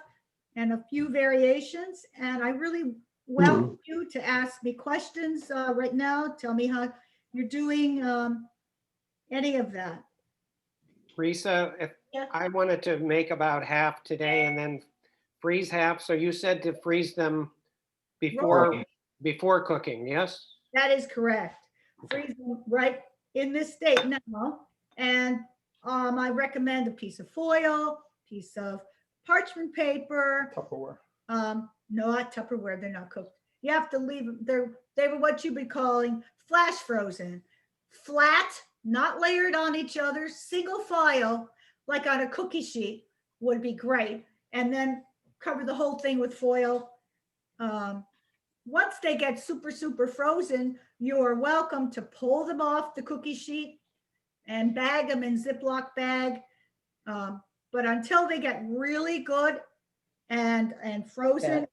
and a few variations. And I really welcome you to ask me questions right now. Tell me how you're doing any of that. Risa, if Yeah. I wanted to make about half today and then freeze half, so you said to freeze them before cooking, yes? That is correct. Freeze them right in this state now. And I recommend a piece of foil, piece of parchment paper. Tupperware. No, not Tupperware, they're not cooked. You have to leave, they were what you'd be calling flash frozen. Flat, not layered on each other, single file, like on a cookie sheet would be great. And then cover the whole thing with foil. Once they get super, super frozen, you're welcome to pull them off the cookie sheet and bag them in Ziploc bag. But until they get really good and frozen,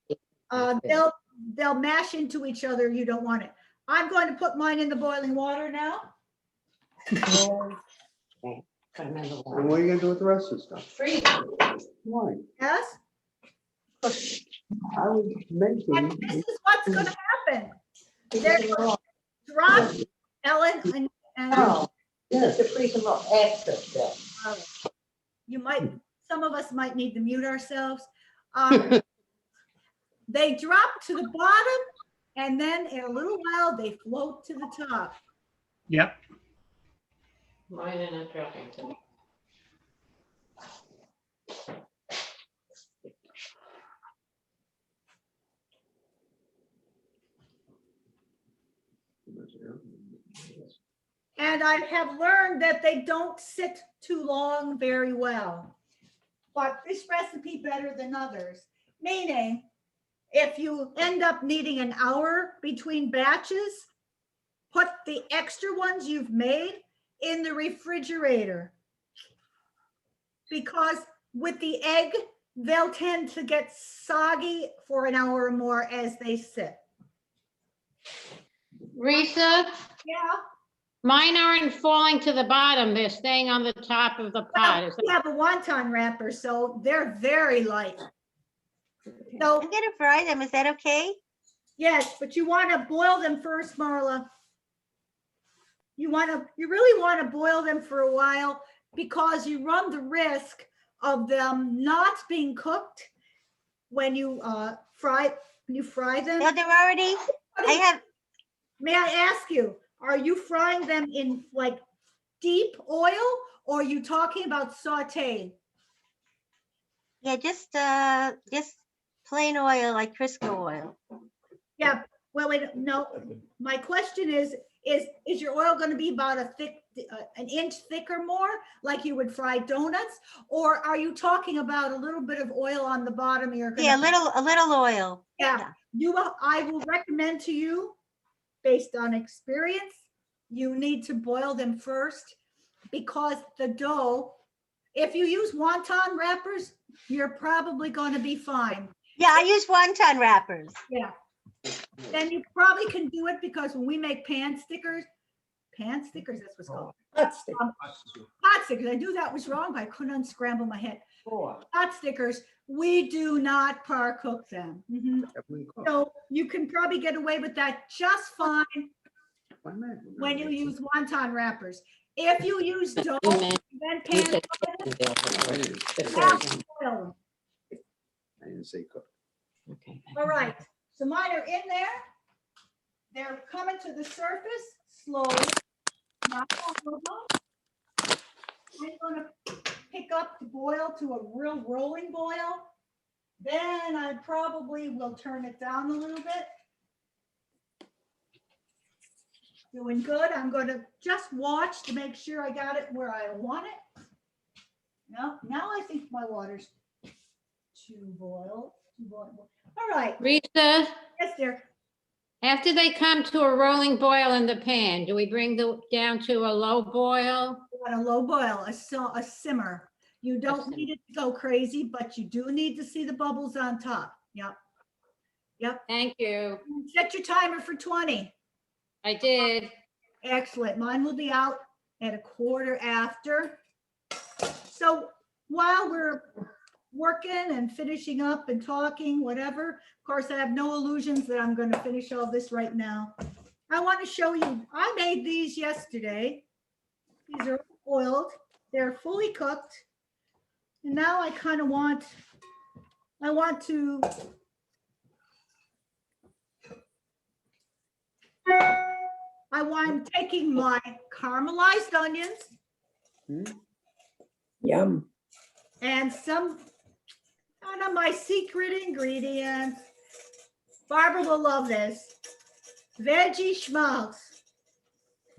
they'll mash into each other. You don't want it. I'm going to put mine in the boiling water now. And what are you gonna do with the rest of the stuff? Freeze. Why? Yes, I was making. and this is what's going to happen. They're going to drop, Ellen, and Yes. you might, some of us might need to mute ourselves. They drop to the bottom and then in a little while they float to the top. Yep. Mine are not dropping to me. And I have learned that they don't sit too long very well. But this recipe better than others, meaning if you end up needing an hour between batches, put the extra ones you've made in the refrigerator. Because with the egg, they'll tend to get soggy for an hour or more as they sit. Risa, Yeah. mine aren't falling to the bottom. They're staying on the top of the pot. Well, Is we have a wonton wrapper, so they're very light. So I'm gonna fry them. Is that okay? yes, but you want to boil them first, Marla. You really want to boil them for a while because you run the risk of them not being cooked when you fry them. No, they're already, I have, May I ask you, are you frying them in like deep oil or are you talking about sauteed? yeah, just plain oil, like Crisco oil. Yeah, well, wait, no, my question is your oil going to be about an inch thick or more, like you would fry donuts? Or are you talking about a little bit of oil on the bottom? Yeah, a little oil. Yeah, I will recommend to you, based on experience, you need to boil them first because the dough, if you use wonton wrappers, you're probably going to be fine. Yeah, I use wonton wrappers. Yeah. Then you probably can do it because when we make pan stickers, that's what's called. Hot stick. Pot stickers, I knew that was wrong, but I couldn't unscramble my head. Pot stickers, we do not par cook them. Mhm. So you can probably get away with that just fine when you use wonton wrappers. If you use dough, then pan oil. I didn't say cook. Okay. All right, so mine are in there. They're coming to the surface slowly. Not all of them. I'm gonna pick up the boil to a real rolling boil. Then I probably will turn it down a little bit. Doing good. I'm going to just watch to make sure I got it where I want it. Now I think my water's too boiled. All right. Rita, Yes, dear. after they come to a rolling boil in the pan, do we bring the down to a low boil? On a low boil, a simmer. You don't simmer. need it to go crazy, but you do need to see the bubbles on top. Yep. Yep. Thank you. Set your timer for 20. I did. Excellent. Mine will be out at 1/4 after. So while we're working and finishing up and talking, whatever, of course, I have no illusions that I'm going to finish all this right now. I want to show you, I made these yesterday. These are oiled. They're fully cooked. And now I kind of want to I'm taking my caramelized onions Yum. and some kind of my secret ingredients. Barbara will love this. Veggie schmaltz.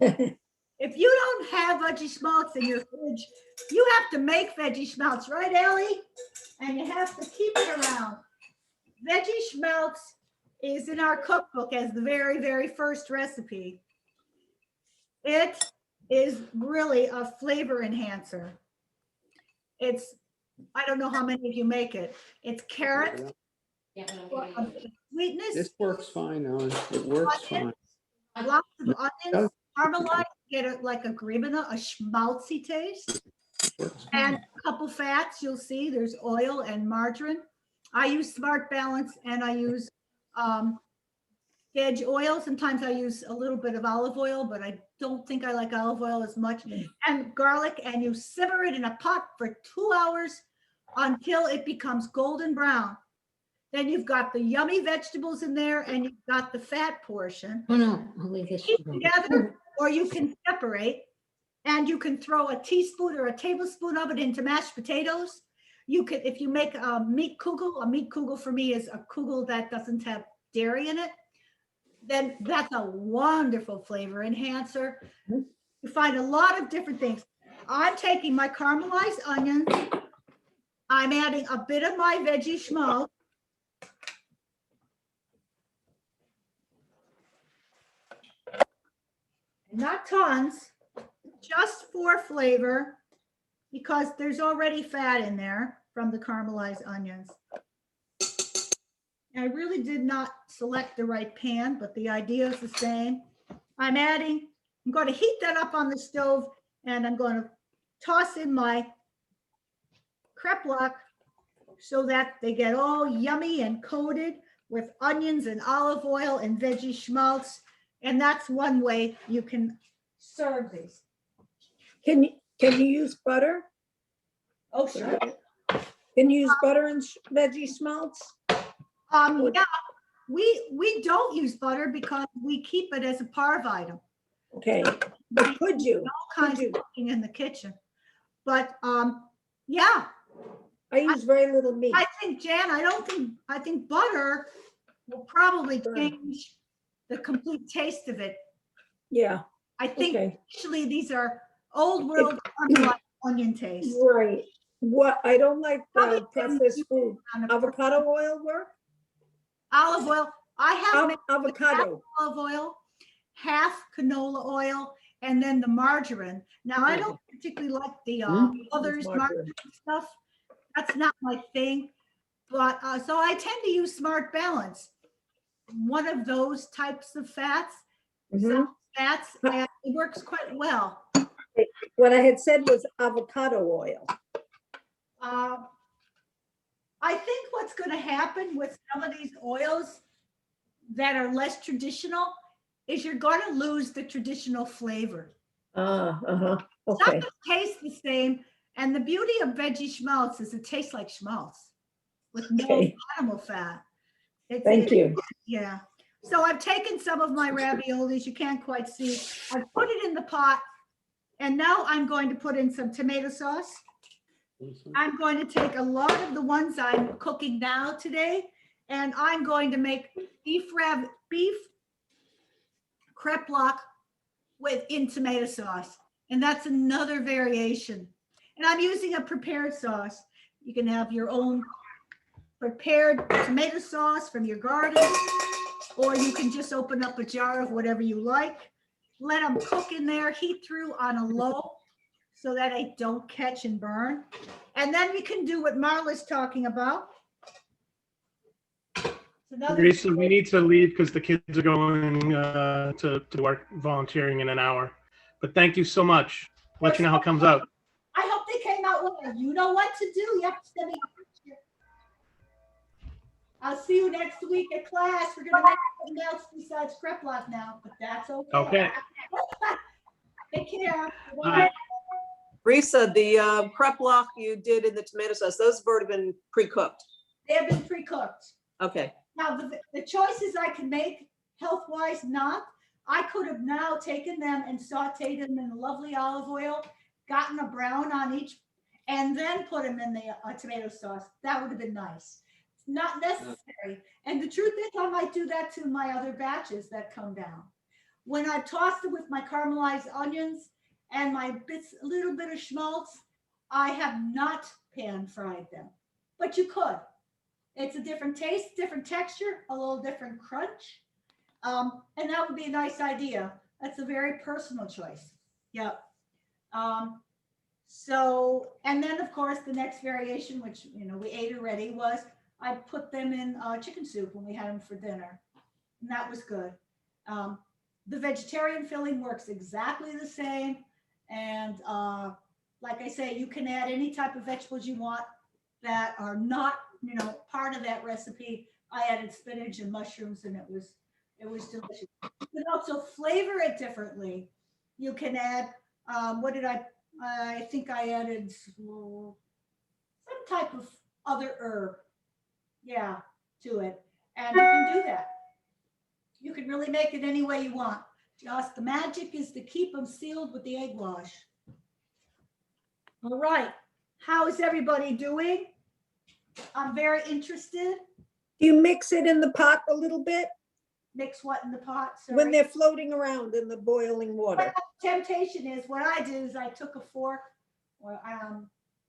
If you don't have veggie schmaltz in your fridge, you have to make veggie schmaltz, right, Ellie? And you have to keep it around. Veggie schmaltz is in our cookbook as the very, very first recipe. It is really a flavor enhancer. I don't know how many of you make it. It's carrot, sweetness, This works fine, Ellen. It works fine. lots of onions, caramelized, get it like a grimina, a schmaltzy taste. Works And a couple fats, you'll see there's oil and margarine. I use Smart Balance and I use veg oil. Sometimes I use a little bit of olive oil, but I don't think I like olive oil as much. And garlic, and you simmer it in a pot for 2 hours until it becomes golden brown. Then you've got the yummy vegetables in there and you've got the fat portion. Oh, no, I'll leave this. Keep together, or you can separate, and you can throw a teaspoon or a tablespoon of it into mashed potatoes. You could, if you make a meat kugel for me is a kugel that doesn't have dairy in it, then that's a wonderful flavor enhancer. You find a lot of different things. I'm taking my caramelized onions. I'm adding a bit of my veggie schmaltz. Not tons, just for flavor, because there's already fat in there from the caramelized onions. I really did not select the right pan, but the idea is the same. I'm going to heat that up on the stove, and I'm going to toss in my kreplach so that they get all yummy and coated with onions and olive oil and veggie schmaltz. And that's one way you can serve these. Can you use butter? Oh, sure. Can you use butter and veggie schmaltz? Yeah, we don't use butter because we keep it as a parve item. Okay, but could you? All kinds of cooking in the kitchen. But yeah. I use very little meat. I think, Jan, I think butter will probably change the complete taste of it. Yeah. I think Okay. actually these are old world caramelized onion taste. Right. What, I don't like processed food. Avocado oil work? Olive oil. I have made Avocado. half olive oil, half canola oil, and then the margarine. Now, I don't particularly like the others margarine stuff. That's not my thing. But so I tend to use Smart Balance. One of those types of fats. Some fats, and it works quite well. What I had said was avocado oil. I think what's going to happen with some of these oils that are less traditional is you're going to lose the traditional flavor. Okay. Some of them taste the same, and the beauty of veggie schmaltz is it tastes like schmaltz with no animal fat. Thank you. Yeah. So I've taken some of my raviolis, you can't quite see. I've put it in the pot, and now I'm going to put in some tomato sauce. I'm going to take a lot of the ones I'm cooking now today, and I'm going to make beef kreplach in tomato sauce. And that's another variation. And I'm using a prepared sauce. You can have your own prepared tomato sauce from your garden, or you can just open up a jar of whatever you like. Let them cook in there, heat through on a low so that they don't catch and burn. And then we can do what Marla's talking about. It's another- Teresa, we need to leave because the kids are going to work volunteering in an hour. But thank you so much. Let you know how it comes out. I hope they came out well. You know what to do. You have to send me a picture. I'll see you next week at class. We're gonna make something else besides Kreplach now, but that's okay. Okay. Take care. Bye. Risa, the kreplach you did in the tomato sauce, those have already been pre-cooked. They have been pre-cooked. Okay. Now, the choices I can make health-wise not, I could have now taken them and sauteed them in lovely olive oil, gotten a brown on each, and then put them in the tomato sauce. That would have been nice. It's not necessary. And the truth is, I might do that to my other batches that come down. When I tossed it with my caramelized onions and my a little bit of schmaltz, I have not pan fried them, but you could. It's a different taste, different texture, a little different crunch. And that would be a nice idea. That's a very personal choice. Yep. So, and then of course, the next variation, which, you know, we ate already, was I put them in chicken soup when we had them for dinner. And that was good. The vegetarian filling works exactly the same. And like I say, you can add any type of vegetables you want that are not, you know, part of that recipe. I added spinach and mushrooms, and it was delicious. You can also flavor it differently. You can add, what did I think I added some type of other herb, yeah, to it. And you can do that. You can really make it any way you want. Just the magic is to keep them sealed with the egg wash. All right, how is everybody doing? I'm very interested. Do you mix it in the pot a little bit Mix what in the pot? when Sorry. they're floating around in the boiling water? Well, temptation is what I did is I took a fork, or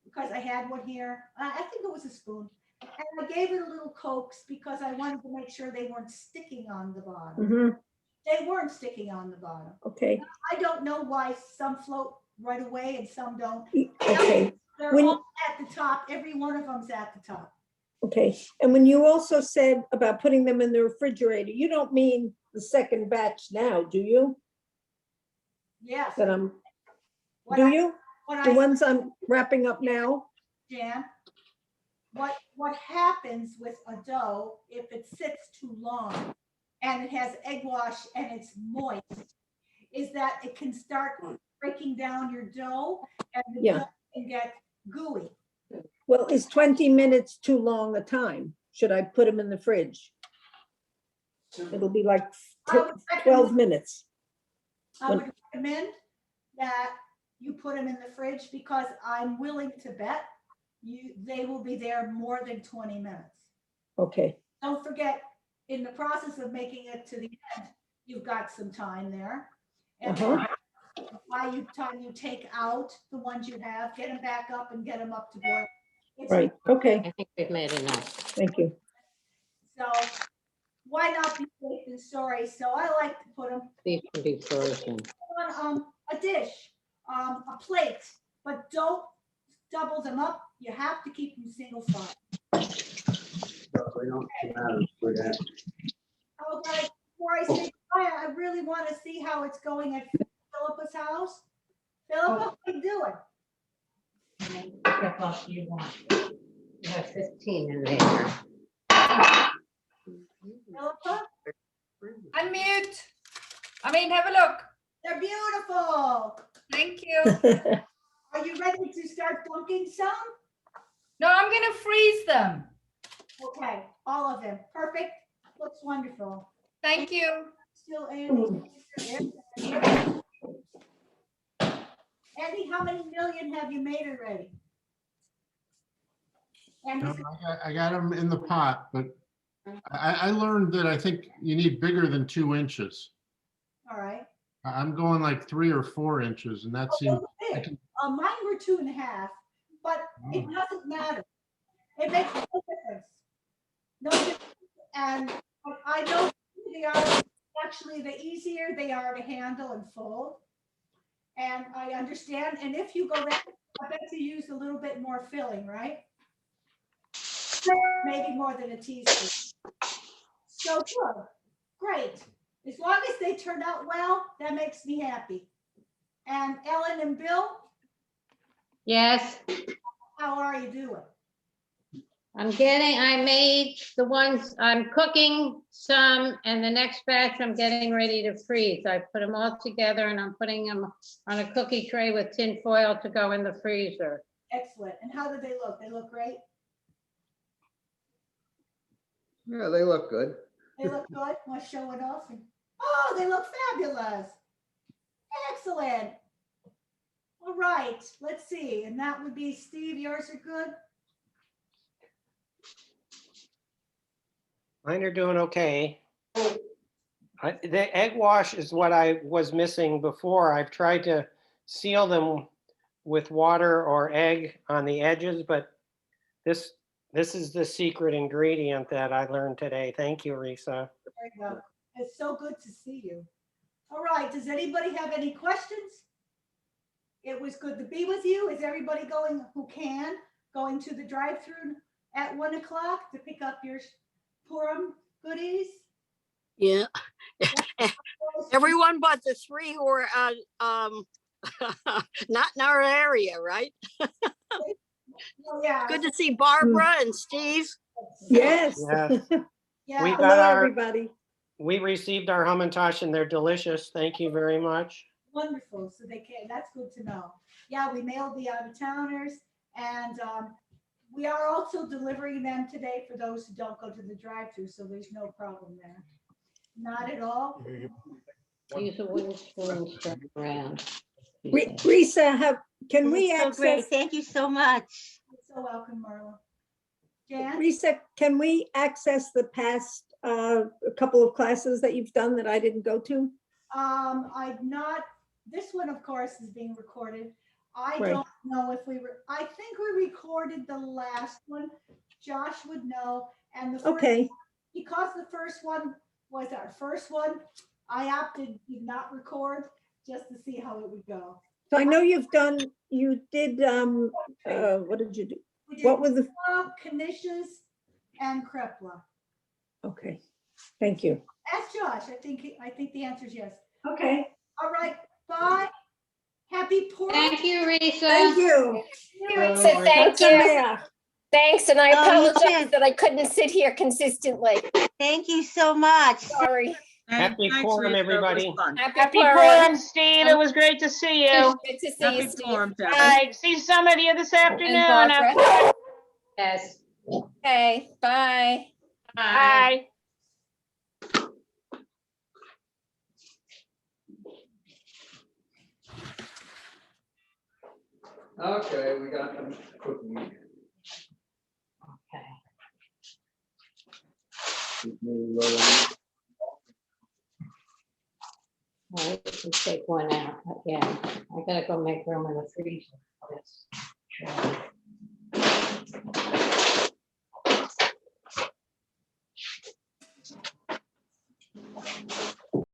because I had one here. I think it was a spoon, and I gave it a little coax because I wanted to make sure they weren't sticking on the bottom. Mhm. They weren't sticking on the bottom. Okay, I don't know why some float right away and some don't. okay, They're When- all at the top. Every one of them's at the top. okay. And when you also said about putting them in the refrigerator, you don't mean the second batch now, do you? Yes. That I'm, What do I- you? what The I- ones I'm wrapping up now? Jan, what happens with a dough if it sits too long and it has egg wash and it's moist, is that it can start breaking down your dough and the Yeah. dough can get gooey. Well, is 20 minutes too long a time? Should I put them in the fridge? It'll be like I would 12 minutes. I would recommend that you put them in the fridge because I'm willing to bet they will be there more than 20 minutes. Okay, Don't forget, in the process of making it to the end, you've got some time there. And Uh-huh. by the time you take out the ones you have, get them back up and get them up to boil. It's- right, okay, I think we've made enough. thank you. So why not be safe than sorry? So I like to put them These can be frozen. on a dish, a plate, but don't double them up. You have to keep them single file. They don't matter for that. Okay, before I say goodbye, I really want to see how it's going at Philippa's house. Philippa, what are you doing? You want. You have 15 in there. Philippa, Unmute. Have a look. they're beautiful. Thank you. Are you ready to start dunking some? No, I'm gonna freeze them. Okay, all of them. Perfect. Looks wonderful. Thank you. Still Andy. Andy, how many million have you made already? Andy, I got them in the pot, but I learned that I think you need bigger than 2 inches. all right. I'm going like 3 or 4 inches and that seems, I Big. can- Mine were 2.5, but it doesn't matter. It makes no difference. No difference. And I know they are actually the easier they are to handle and fold. And I understand. And if you go that, I bet you use a little bit more filling, right? Maybe more than a teaspoon. So good. Great. As long as they turn out well, that makes me happy. And Ellen and Bill, Yes, how are you doing? I made the ones, I'm cooking some, and the next batch I'm getting ready to freeze. I put them all together and I'm putting them on a cookie tray with tin foil to go in the freezer. Excellent. And how do they look? They look great? Yeah, they look good. They look good? Want to show it off? Oh, they look fabulous. Excellent. All right, let's see. And that would be Steve, yours are good? Mine are doing okay. The egg wash is what I was missing before. I've tried to seal them with water or egg on the edges, but this is the secret ingredient that I learned today. Thank you, Risa. There you go. It's so good to see you. All right, does anybody have any questions? It was good to be with you. Is everybody going, who can, going to the drive-through at 1 o'clock to pick up your Purim goodies? Yeah. Everyone but the 3 who are not in our area, right? Oh, yeah. Good to see Barbara and Steve. Yes. Yes. Yeah. We Hello, got our, everybody. we received our Hamantash and they're delicious. Thank you very much. Wonderful, so they can, that's good to know. Yeah, we mailed the out-of-towners, and we are also delivering them today for those who don't go to the drive-through, so there's no problem there. Not at all. Use a wooden spoon, stir it around. Risa, can we So great. access, Thank you so much. You're so welcome, Marla. Jan? Risa, can we access the past a couple of classes that you've done that I didn't go to? I've not, this one, of course, is being recorded. I Right. don't know if we were, I think we recorded the last one. Josh would know, and the first, Okay, because the first one was our first one, I opted to not record just to see how it would go. so I know you did, what did you do? We did What was the, Knishes and Krepla. okay, thank you. Ask Josh. I think the answer is yes. Okay. All right. Bye. Happy Purim. Thank you, Risa. Thank you. So thank you. Sameach. Thanks, and I Oh, you apologize too. that I couldn't sit here consistently. Thank you so much. Sorry. Happy Thanks, Purim, Risa. It was everybody. fun. Happy Happy Purim. Purim, Steve. It was great to see you. Good to see Happy you, Steve. Purim, All Debbie. right, see some of you this afternoon. And Barbara. Yes. Okay, bye. Bye. Okay, we got them cooking again. Okay. All right, let's take one out again. I gotta go make room in the freezer for this.